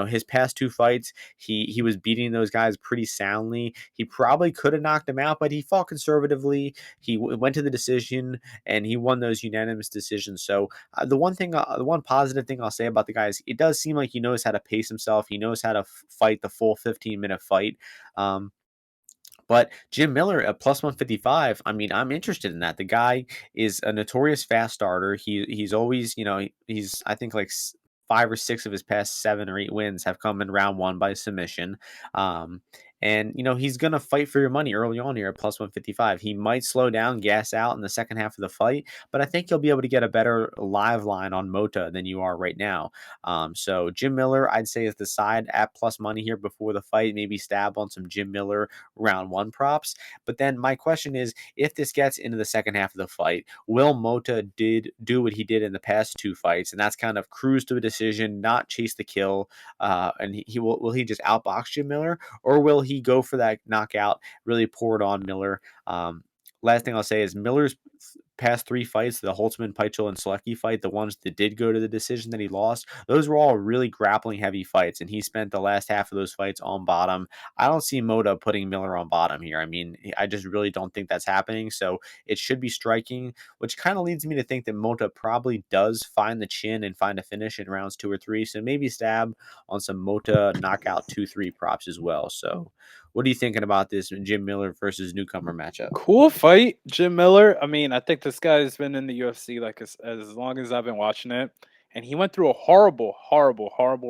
His past two fights, he was beating those guys pretty soundly. He probably could have knocked him out, but he fought conservatively. He went to the decision and he won those unanimous decisions. So the one positive thing I'll say about the guy is it does seem like he knows how to pace himself. He knows how to fight the full 15-minute fight. But Jim Miller at plus 155, I mean, I'm interested in that. The guy is a notorious fast starter. He's always, he's I think like 5 or 6 of his past 7 or 8 wins have come in round one by submission. And he's gonna fight for your money early on here at plus 155. He might slow down, gas out in the second half of the fight, but I think you'll be able to get a better live line on Mota than you are right now. So Jim Miller, I'd say, is the side at plus money here before the fight. Maybe stab on some Jim Miller round one props. But then my question is, if this gets into the second half of the fight, will Mota do what he did in the past 2 fights, and that's kind of cruise to a decision, not chase the kill, and he will he just outbox Jim Miller, or will he go for that knockout, really pour it on Miller? Last thing I'll say is Miller's past 3 fights, the Holtzman, Peichel, and Selecki fight, the ones that did go to the decision that he lost, those were all really grappling heavy fights, and he spent the last half of those fights on bottom. I don't see Mota putting Miller on bottom here. I mean, I just really don't think that's happening. So it should be striking, which kind of leads me to think that Mota probably does find the chin and find a finish in rounds 2 or 3. So maybe stab on some Mota knockout 2-3 props as well. So what are you thinking about this Jim Miller versus newcomer matchup? Cool fight, Jim Miller. I mean, I think this guy's been in the UFC like as long as I've been watching it, and he went through a horrible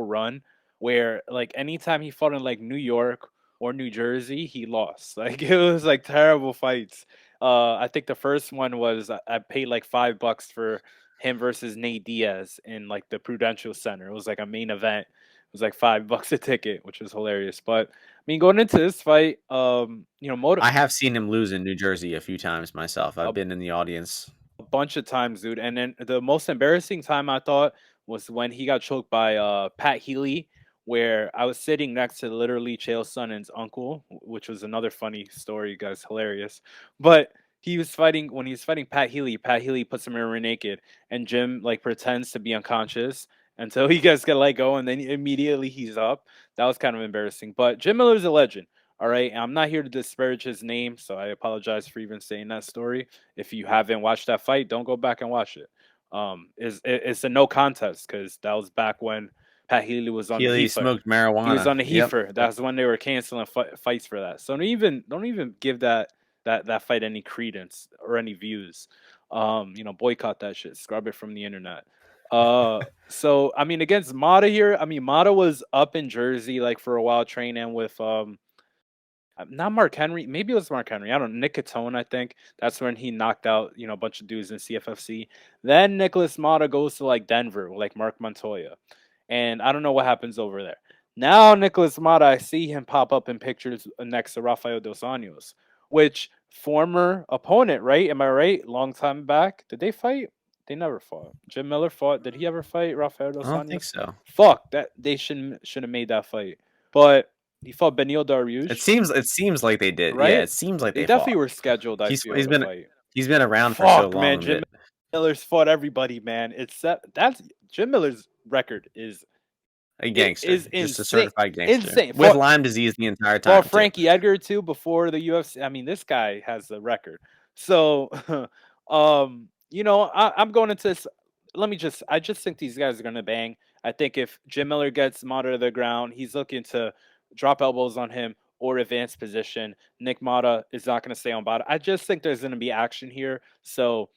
run where like anytime he fought in like New York or New Jersey, he lost. Like it was like terrible fights. I think the first one was I paid like $5 for him versus Nate Diaz in like the Prudential Center. It was like a main event. It was like $5 a ticket, which was hilarious. But I mean, going into this fight, I have seen him lose in New Jersey a few times myself. I've a been in the audience. bunch of times, dude. And then the most embarrassing time I thought was when he got choked by Pat Healy, where I was sitting next to literally Chael Sonnen's uncle, which was another funny story, guys, hilarious. But he was fighting when he was fighting Pat Healy. Pat Healy puts him in rear naked, and Jim like pretends to be unconscious until he gets let go, and then immediately he's up. That was kind of embarrassing. But Jim Miller's a legend. All right, I'm not here to disparage his name, so I apologize for even saying that story. If you haven't watched that fight, don't go back and watch it. It's a no contest because that was back when Pat Healy was on the Healy heifer. smoked He was marijuana. on the Yep. heifer. That's when they were canceling fights for that. So don't even give that fight any credence or any views. Boycott that shit. Scrub it from the internet. So I mean, against Motta here, I mean, Motta was up in Jersey like for a while training with not Mark Henry. Maybe it was Mark Henry. I don't know. Nick Catone, I think. That's when he knocked out, a bunch of dudes in CFFC. Then Nicholas Motta goes to like Denver, like Mark Montoya. And I don't know what happens over there. Now Nicholas Motta, I see him pop up in pictures next to Rafael Dos Anjos, which former opponent, right? Am I right? Long time back. Did they fight? They never fought. Jim Miller fought. Did he ever fight Rafael I Dos don't think Anjos? so. Fuck that. They should have made that fight. But he fought Benil It Dariush, seems like they did. Yeah, right? it seems like They they definitely fought. were scheduled, I He's feel, he's to been fight. he's been around for so Fuck, man. long Jim that Miller's fought everybody, man. That's Jim Miller's record a gangster, is just a insane. certified gangster Insane. with Lyme disease the entire Fought time too. Frankie Edgar too before the UFC. I mean, this guy has the record. So, I'm going into this. I just think these guys are going to bang. I think if Jim Miller gets Motta to the ground, he's looking to drop elbows on him or advance position. Nick Motta is not going to stay on bottom. I just think there's going to be action here. So,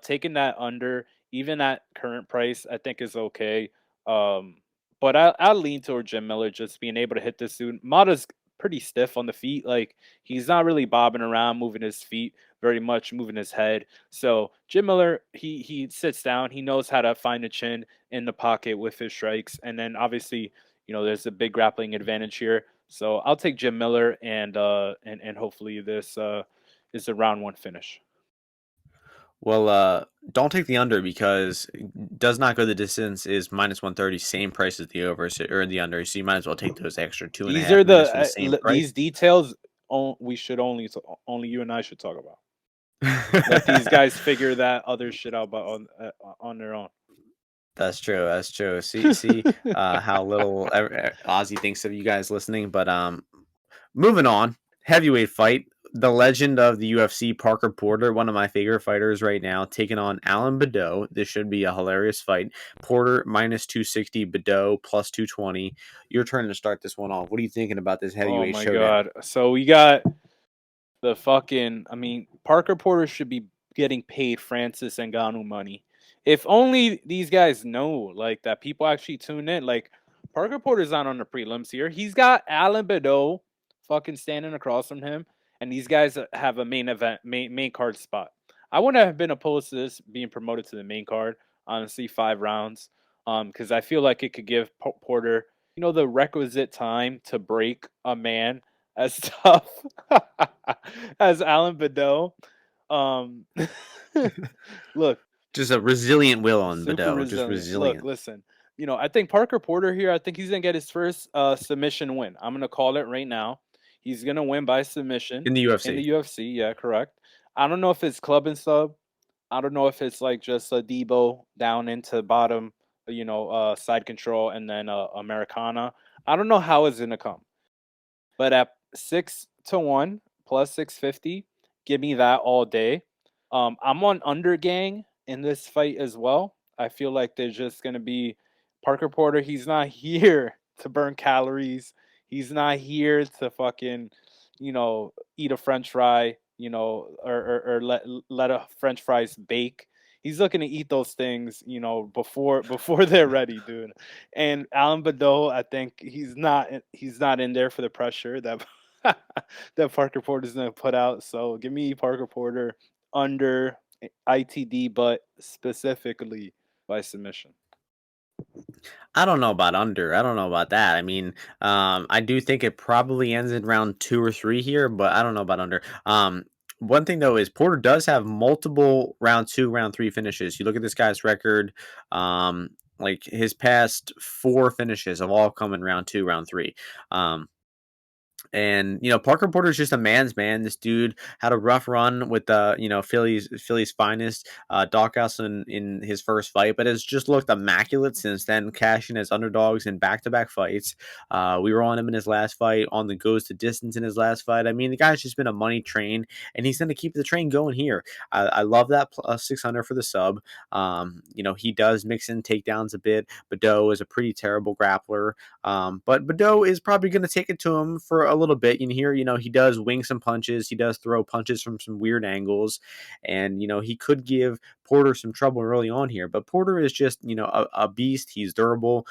taking that under, even at current price, I think is okay. Um, but I'll lean toward Jim Miller just being able to hit this dude. Motta's pretty stiff on the feet. Like, he's not really bobbing around, moving his feet very much, moving his head. So Jim Miller, he sits down. He knows how to find a chin in the pocket with his strikes, and then obviously, there's a big grappling advantage here. So I'll take Jim Miller, and hopefully this is a round one finish. Well, don't take the under because does not go the distance is -130, same price as the over or the under. So you might as well take those extra two and a These half are minutes for the same price. these details. We should only you and I should talk about. Let these guys figure that other shit out, but on their own. That's true. That's true. See, how little Ozzy thinks of you guys listening. But moving on, heavyweight fight. The legend of the UFC, Parker Porter, one of my favorite fighters right now, taking on Alan Baudot. This should be a hilarious fight. Porter -260, Baudot +220. Your turn to start this one off. What are you thinking about this Oh heavyweight my showdown? god! So we got the fucking. I mean, Parker Porter should be getting paid Francis Ngannou money. If only these guys know, like, that people actually tune in. Like, Parker Porter's not on the prelims here. He's got Alan Baudot fucking standing across from him, and these guys have a main event, main card spot. I wouldn't have been opposed to this being promoted to the main card. Honestly, 5 rounds, because I feel like it could give Porter, the requisite time to break a man as tough as Alan Baudot. Um, look, Just a resilient will on super Baudot. Just resilient. Look, resilient. listen. I think Parker Porter here. I think he's gonna get his first submission win. I'm gonna call it right now. He's gonna win by submission In the in the UFC. UFC. Yeah, correct. I don't know if it's club and sub. I don't know if it's like just a Debo down into bottom, side control, and then Americana. I don't know how it's gonna come. But at 6-1 plus 650, give me that all day. I'm on under gang in this fight as well. I feel like there's just gonna be Parker Porter. He's not here to burn calories. He's not here to fucking, eat a French fry, or let a French fries bake. He's looking to eat those things, before they're ready, dude. And Alan Baudot, I think he's not in there for the pressure that that Parker Porter's gonna put out. So give me Parker Porter under ITD, but specifically by submission. I don't know about under. I don't know about that. I mean, I do think it probably ends in round 2 or 3 here, but I don't know about under. One thing though is Porter does have multiple round 2, round 3 finishes. You look at this guy's record, like his past 4 finishes have all come in round 2, round 3. Um, and Parker Porter's just a man's man. This dude had a rough run with the Philly's finest, Daukaus in his first fight, but has just looked immaculate since then, cashing as underdogs in back-to-back fights. We were on him in his last fight, on the goes to distance in his last fight. I mean, the guy's just been a money train, and he's going to keep the train going here. I love that plus 600 for the sub. He does mix in takedowns a bit. Baudot is a pretty terrible grappler, but Baudot is probably going to take it to him for a little bit. He does wing some punches. He does throw punches from some weird angles, and he could give Porter some trouble early on here. But Porter is just a beast. He's durable.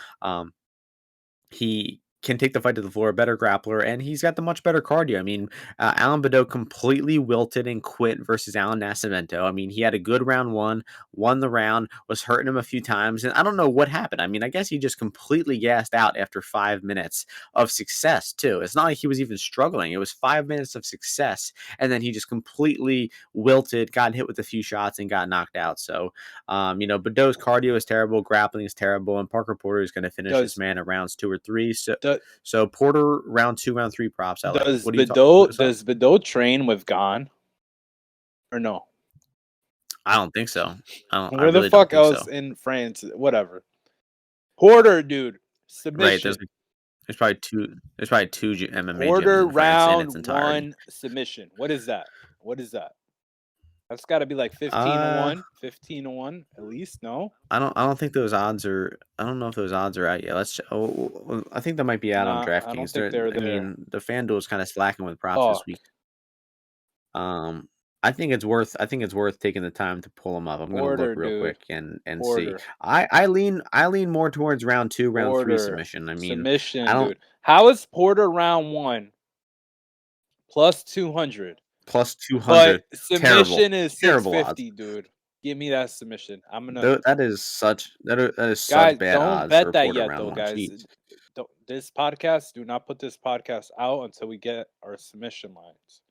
He can take the fight to the floor, better grappler, and he's got the much better cardio. I mean, Alan Baudot completely wilted and quit versus Alan Nascimento. I mean, he had a good round one, won the round, was hurting him a few times, and I don't know what happened. I mean, I guess he just completely gassed out after 5 minutes of success, too. It's not like he was even struggling. It was 5 minutes of success, and then he just completely wilted, got hit with a few shots, and got knocked out. So, Baudot's cardio is terrible, grappling is terrible, and Parker Porter is going to finish this Does man at rounds 2 or 3. does So Porter round 2, round 3 props. I like. does What do you talk? What's up? Baudot train with Gon or no? I don't think so. I don't. I Where the really don't fuck think else so. in France? Whatever. Porter, dude, Right? submission. There's probably two. There's probably two MMA gyms Porter in France in its round entirety. one submission. What is that? What is that? That's got to be like 15 to Uh, 1, 15 to 1 at least. No, I don't think those odds are. I don't know if those odds are out yet. I think that might be out on nah, I don't DraftKings. think they're I there. mean, the FanDuel is kind of slacking with props Oh, this week. Um, I think it's worth taking the time to pull them up. I'm gonna look Porter, real dude. quick and see. Porter. I lean more towards round 2, round 3 Porter. submission. I mean, I Submission, don't dude. How is Porter round 1 plus 200? plus But 200. Terrible, submission is terrible odds. 650, dude. Give me that submission. I'm gonna That is such guys, bad don't odds for bet a that Porter yet round though, one. guys. Jeez. Don't, this podcast, do not put this podcast out until we get our submission lines.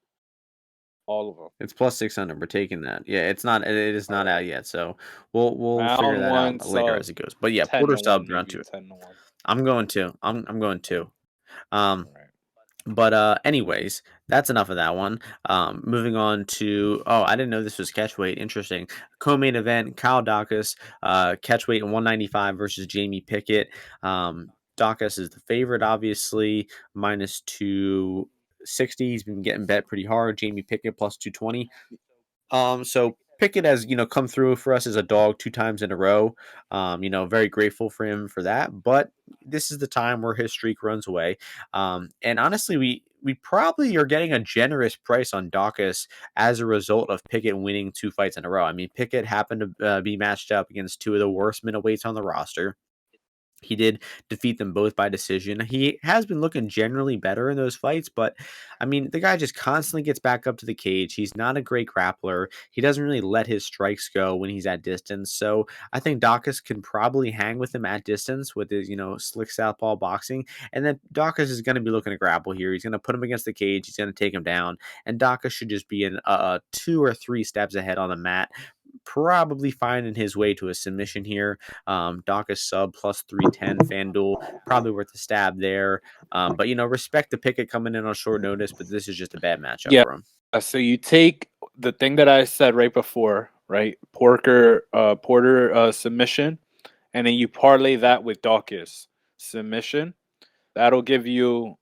All of them. It's plus 600. We're taking that. Yeah, it is All not out right. yet. So we'll figure Round that out 1 later as sub it goes. But yeah, 10 Porter to 1 subs round maybe 2. 10 to 1. I'm going to. I'm going to. Um, All right. but anyways, that's enough of that one. Moving on to I didn't know this was catchweight. Interesting. Co-main event, Kyle Daukaus, catchweight 195 versus Jamie Pickett. Daukaus is the favorite, obviously, minus 260. He's been getting bet pretty hard. Jamie Pickett plus 220. So Pickett has, come through for us as a dog 2 times in a row. Very grateful for him for that. But this is the time where his streak runs away. And honestly, we probably are getting a generous price on Daukaus as a result of Pickett winning 2 fights in a row. I mean, Pickett happened to be matched up against two of the worst middleweights on the roster. He did defeat them both by decision. He has been looking generally better in those fights, but I mean, the guy just constantly gets back up to the cage. He's not a great grappler. He doesn't really let his strikes go when he's at distance. So I think Daukaus can probably hang with him at distance with his, slick southpaw boxing. And then Daukaus is going to be looking to grapple here. He's going to put him against the cage. He's going to take him down. And Daukaus should just be in 2 or 3 steps ahead on the mat, probably finding his way to a submission here. Daukaus sub plus 310 FanDuel, probably worth a stab there. But respect the Pickett coming in on short notice, but this is just a bad matchup Yeah. for him. So you take the thing that I said right before, right? Porter submission, and then you parlay that with Daukaus submission. That'll give you,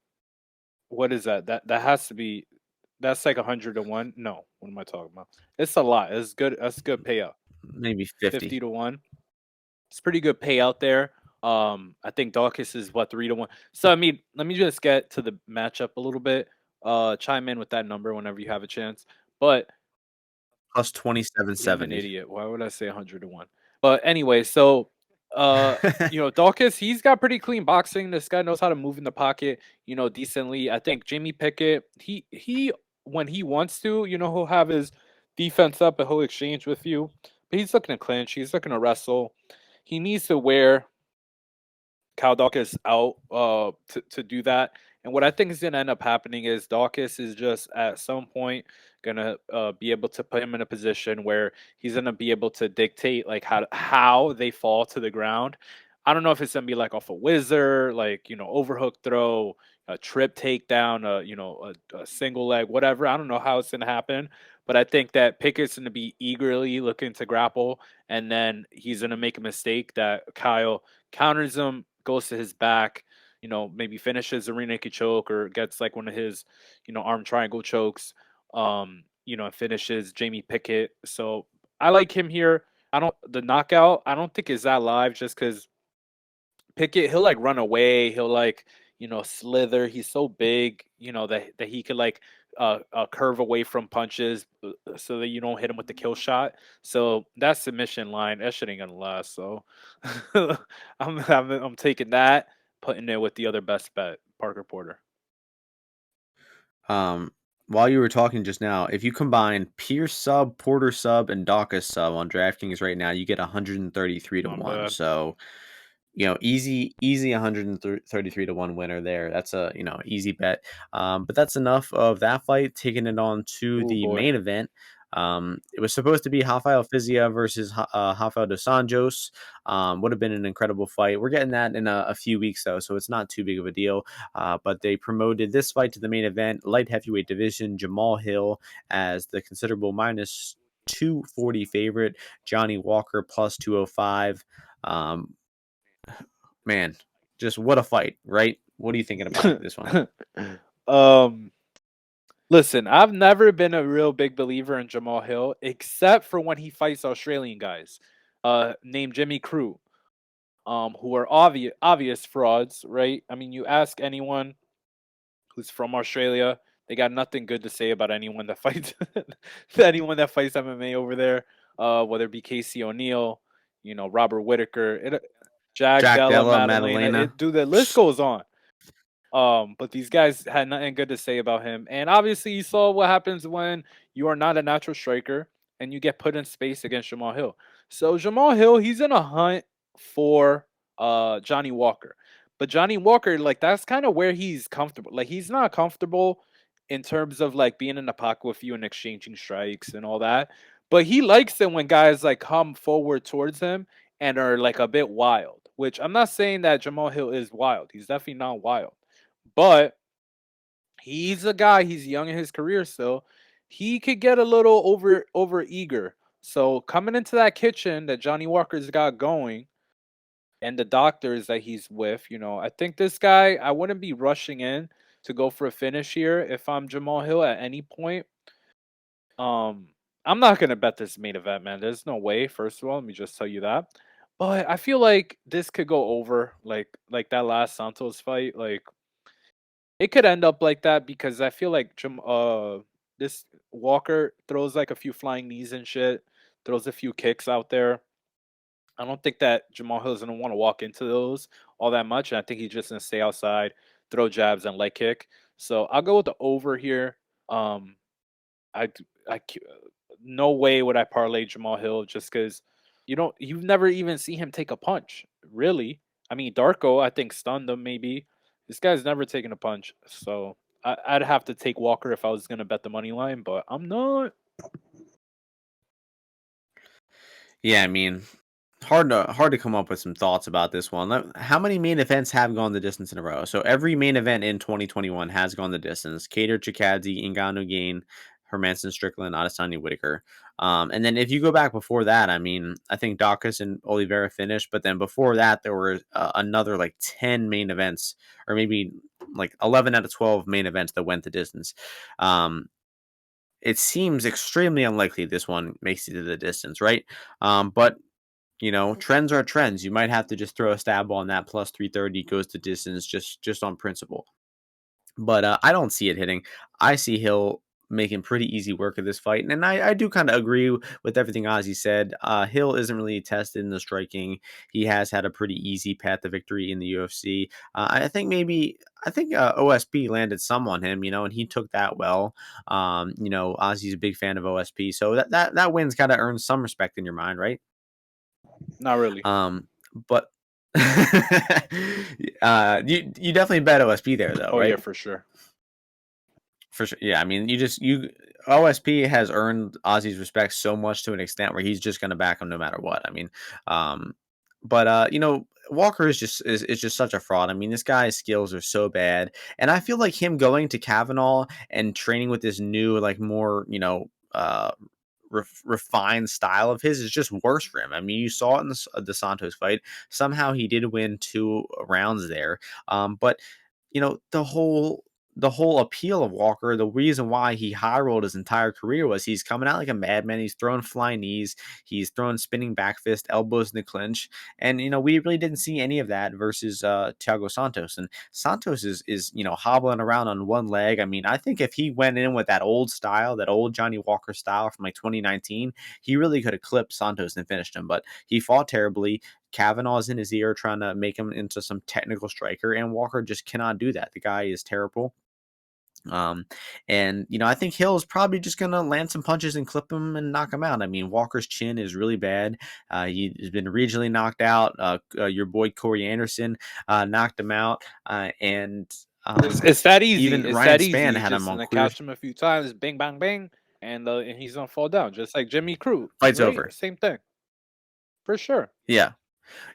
what is that? That has to be, that's like 100 to 1. No, what am I talking about? It's a lot. It's good. That's a good payout. Maybe 50 50. to 1. It's pretty good payout there. I think Daukaus is what, 3 to 1. So I mean, let me just get to the matchup a little bit. Chime in with that number whenever you have a chance. But Plus yeah, I'm an 2770. idiot. Why would I say 100 to 1? But anyway, so Daukaus, he's got pretty clean boxing. This guy knows how to move in the pocket, decently. I think Jamie Pickett, he when he wants to, he'll have his defense up and he'll exchange with you. But he's looking to clinch, he's looking to wrestle. He needs to wear Kyle Daukaus out to do that. And what I think is going to end up happening is Daukaus is just at some point going to be able to put him in a position where he's going to be able to dictate like how they fall to the ground. I don't know if it's going to be like off a whizzer, like, overhook throw, a trip takedown, a single leg, whatever. I don't know how it's going to happen, but I think that Pickett's going to be eagerly looking to grapple, and then he's going to make a mistake that Kyle counters him, goes to his back, maybe finishes a rear naked choke or gets like one of his, arm triangle chokes, and finishes Jamie Pickett. So I like him here. The knockout, I don't think is that live just because Pickett, he'll like run away. He'll like, slither. He's so big, that he could like curve away from punches so that you don't hit him with the kill shot. So that submission line, that shit ain't gonna last. So I'm taking that, putting it with the other best bet, Parker Porter. um, while you were talking just now, if you combine Pierce sub, Porter sub, and Daukaus sub on DraftKings right now, you get 133 to Not 1. bad. So easy 133 to 1 winner there. That's a, easy bet. But that's enough of that fight. Taking it on to Oh the boy. main event. It was supposed to be Rafael Fiziev versus Rafael dos Anjos. Would have been an incredible fight. We're getting that in a few weeks though, so it's not too big of a deal. But they promoted this fight to the main event, light heavyweight division. Jamahal Hill as the considerable minus 240 favorite. Johnny Walker plus 205. Man, just what a fight, right? What are you thinking about this one? um Listen, I've never been a real big believer in Jamahal Hill, except for when he fights Australian guys, named Jimmy Crew, who are obvious frauds, right? I mean, you ask anyone who's from Australia, they got nothing good to say about anyone that fights anyone that fights MMA over there. Whether it be Casey O'Neill, Robert Whitaker, Jack Jack Della, Della, Madalena, Madalena. dude, the list goes on. But these guys had nothing good to say about him. And obviously you saw what happens when you are not a natural striker and you get put in space against Jamahal Hill. So Jamahal Hill, he's in a hunt for Johnny Walker. But Johnny Walker, like that's kind of where he's comfortable. Like he's not comfortable in terms of like being in the pocket with you and exchanging strikes and all that. But he likes it when guys like come forward towards him and are like a bit wild. Which I'm not saying that Jamahal Hill is wild. He's definitely not wild, but he's a guy, he's young in his career still. He could get a little over eager. So coming into that kitchen that Johnny Walker's got going and the doctors that he's with, I think this guy, I wouldn't be rushing in to go for a finish here if I'm Jamahal Hill at any point. Um I'm not gonna bet this main event, man. There's no way, first of all, let me just tell you that. But I feel like this could go over like that last Santos fight. Like it could end up like that because I feel like this Walker throws like a few flying knees and shit, throws a few kicks out there. I don't think that Jamahal Hill is gonna want to walk into those all that much, and I think he's just gonna stay outside, throw jabs and leg kick. So I'll go with the over here. Um, I no way would I parlay Jamahal Hill just because you've never even seen him take a punch, really. I mean, Darko, I think stunned him maybe. This guy's never taken a punch, so I'd have to take Walker if I was gonna bet the money line, but I'm not. Yeah, I mean, hard to come up with some thoughts about this one. How many main events have gone the distance in a row? So every main event in 2021 has gone the distance. Cater, Chikadze, Ngannou Gain, Hermanson Strickland, Adesanya Whitaker. And then if you go back before that, I mean, I think Daukaus and Oliveira finished, but then before that, there were another like 10 main events, or maybe like 11 out of 12 main events that went the distance. Um, it seems extremely unlikely this one makes it to the distance, right? But trends are trends. You might have to just throw a stab on that plus 330 goes to distance just on principle. But I don't see it hitting. I see Hill making pretty easy work of this fight. And I do kind of agree with everything Ozzy said. Hill isn't really tested in the striking. He has had a pretty easy path to victory in the UFC. I think OSP landed some on him, and he took that well. Ozzy's a big fan of OSP. So that win's got to earn some respect in your mind, right? Not really. But you definitely bet OSP there though, Oh yeah, right? for sure. For sure. Yeah, I mean, you OSP has earned Ozzy's respect so much to an extent where he's just going to back him no matter what. I mean, um, but Walker is just such a fraud. I mean, this guy's skills are so bad, and I feel like him going to Kavanaugh and training with this new, like more, refined style of his is just worse for him. I mean, you saw it in the Santos fight. Somehow he did win 2 rounds there, but the whole appeal of Walker, the reason why he high rolled his entire career was he's coming out like a madman. He's throwing flying knees, he's throwing spinning back fist, elbows in the clinch, and we really didn't see any of that versus Thiago Santos. And Santos is hobbling around on one leg. I mean, I think if he went in with that old style, that old Johnny Walker style from like 2019, he really could have clipped Santos and finished him. But he fought terribly. Kavanaugh's in his ear trying to make him into some technical striker, and Walker just cannot do that. The guy is terrible. Um, and I think Hill is probably just gonna land some punches and clip him and knock him out. I mean, Walker's chin is really bad. He's been regionally knocked out. Your boy Corey Anderson knocked him out, and It's that easy. even It's Ryan that Spann easy. had Just him on gonna queer catch him a few times, bing bang bang, and he's gonna fall down, just like Jimmy Crew, fights right? over. Same thing, for sure. Yeah,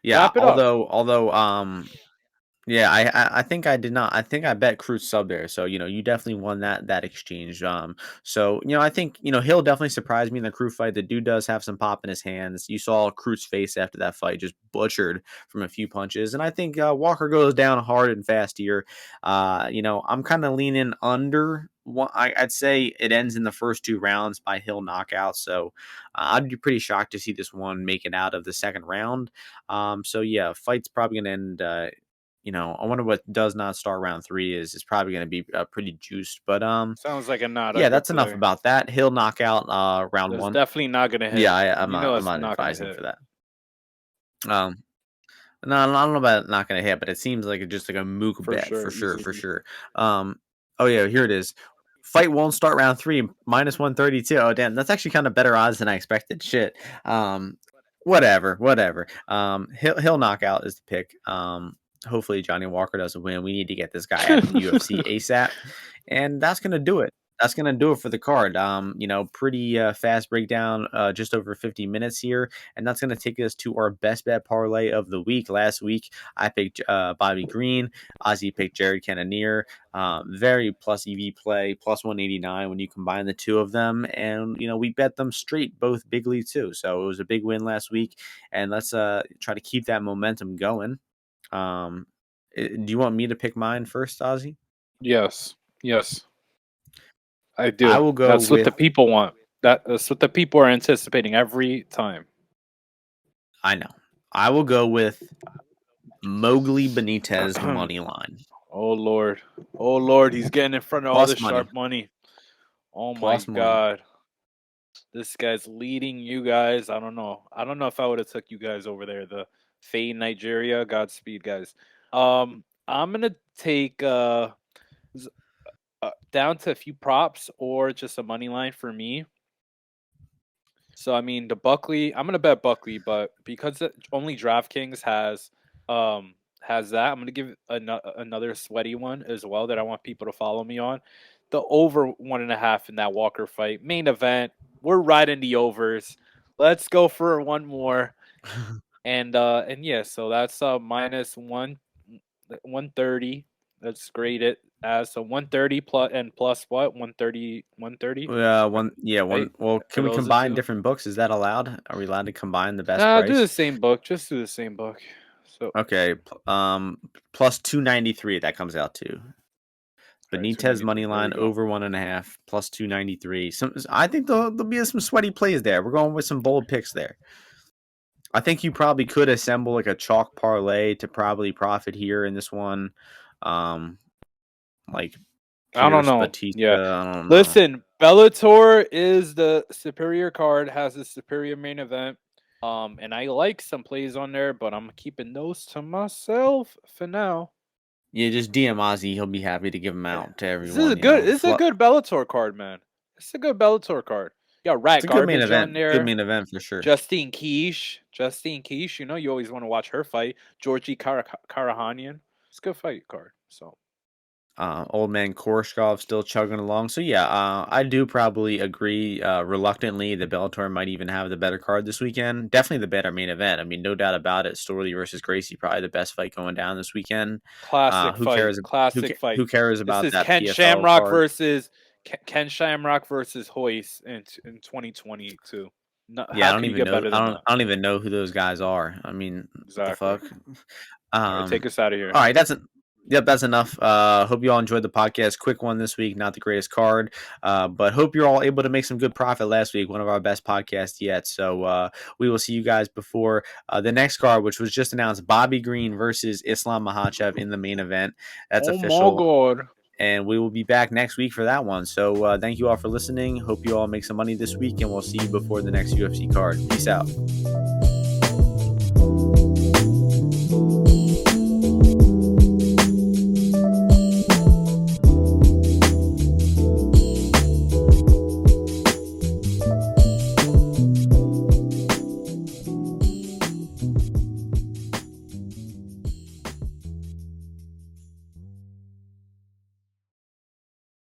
yeah. Wrap it up. Although Yeah, I think I did not. I think I bet Cruz sub there. So, you definitely won that exchange. So, I think, Hill definitely surprised me in the Cruz fight. The dude does have some pop in his hands. You saw Cruz's face after that fight, just butchered from a few punches. And I think Walker goes down hard and fast here. I'm kind of leaning under one. I'd say it ends in the first two rounds by Hill knockout. So, I'd be pretty shocked to see this one make it out of the second round. So yeah, fight's probably gonna end. I wonder what does not start round three is. It's probably going to be pretty juiced. But Sounds like a yeah, good that's enough play. about that. Hill knockout round That's one. definitely not gonna Yeah, hit. You know I'm it's not not gonna advising for hit. that. Um, no, I don't know about not going to hit, but it seems like just like a mook For bet sure, for sure, for easily. sure. Oh yeah, here it is. Fight won't start round three, minus 132. Oh damn, that's actually kind of better odds than I expected. Shit. Whatever. Hill knockout is the pick. Hopefully Johnny Walker doesn't win. We need to get this guy out of the UFC ASAP, and that's gonna do it. That's gonna do it for the card. Pretty fast breakdown, just over 50 minutes here, and that's gonna take us to our best bet parlay of the week. Last week, I picked Bobby Green. Ozzy picked Jared Cannonier. Very plus EV play, plus 189 when you combine the two of them, and we bet them straight, both bigly too. So it was a big win last week, and let's try to keep that momentum going. Um, do you want me to pick mine first, Ozzy? Yes, yes, I I do. will go That's what the with. people want. That's what the people are anticipating every time. I know. I will go with Mowgli-Benitez money line Oh Lord, oh Lord, he's getting in front of all the plus money, sharp money. Oh my plus money. God, this guy's leading you guys. I don't know. I don't know if I would have took you guys over there. The Fade Nigeria. Godspeed, guys. I'm gonna take z- down to a few props or just a money line for me. So I mean the Buckley, I'm gonna bet Buckley, but because only DraftKings has that, I'm gonna give another sweaty one as well that I want people to follow me on. The over 1.5 in that Walker fight, main event. We're riding the overs. Let's go for one more. And yeah, so that's minus 130. Let's grade it as so 130 plus and plus what 130 one. right Well, for can we those combine two. different books? Is that allowed? Are we allowed to combine the best Nah, do the price? same book. Just do the same book. So, Okay, plus 293. That comes out to all right, Benitez money 293. There we line go. over 1.5 plus 293. I think there'll be some sweaty plays there. We're going with some bold picks there. I think you probably could assemble like a chalk parlay to probably profit here in this one. Um, like I don't Pierce, know. Yeah. Batista. I don't know. Listen, Bellator is the superior card, has a superior main event. And I like some plays on there, but I'm keeping those to myself for now. Yeah, just DM Ozzy. He'll be happy to give them Yeah. out to This is a everyone. good this is a good Bellator card, man. It's a good Bellator card. You got It's Rat a good main Garbage on event. Good there. main event for sure. Justine Quiche, you always want to watch her fight. Georgie Karahanian. It's a good fight card. So Old man Korshkov still chugging along. So yeah, I do probably agree. Reluctantly, the Bellator might even have the better card this weekend. Definitely the better main event. I mean, no doubt about it. Storley versus Gracie, probably the best fight going down this weekend. classic Who fight. cares? Classic fight. Who cares This about is that Ken PFL Shamrock card? versus Ken Shamrock versus Hoist in 2022. No, Yeah, I how don't could you even get know. better than that? I don't even know who those guys are. I mean, what the Exactly. fuck? All right, take Um, us out of here. all right, yep, that's enough. Hope you all enjoyed the podcast. Quick one this week, not the greatest card, but hope you're all able to make some good profit last week. One of our best podcasts yet. So we will see you guys before the next card, which was just announced: Bobby Green versus Islam Makhachev in the main event. That's Oh my official, god. and we will be back next week for that one. So thank you all for listening. Hope you all make some money this week, and we'll see you before the next UFC card. Peace out.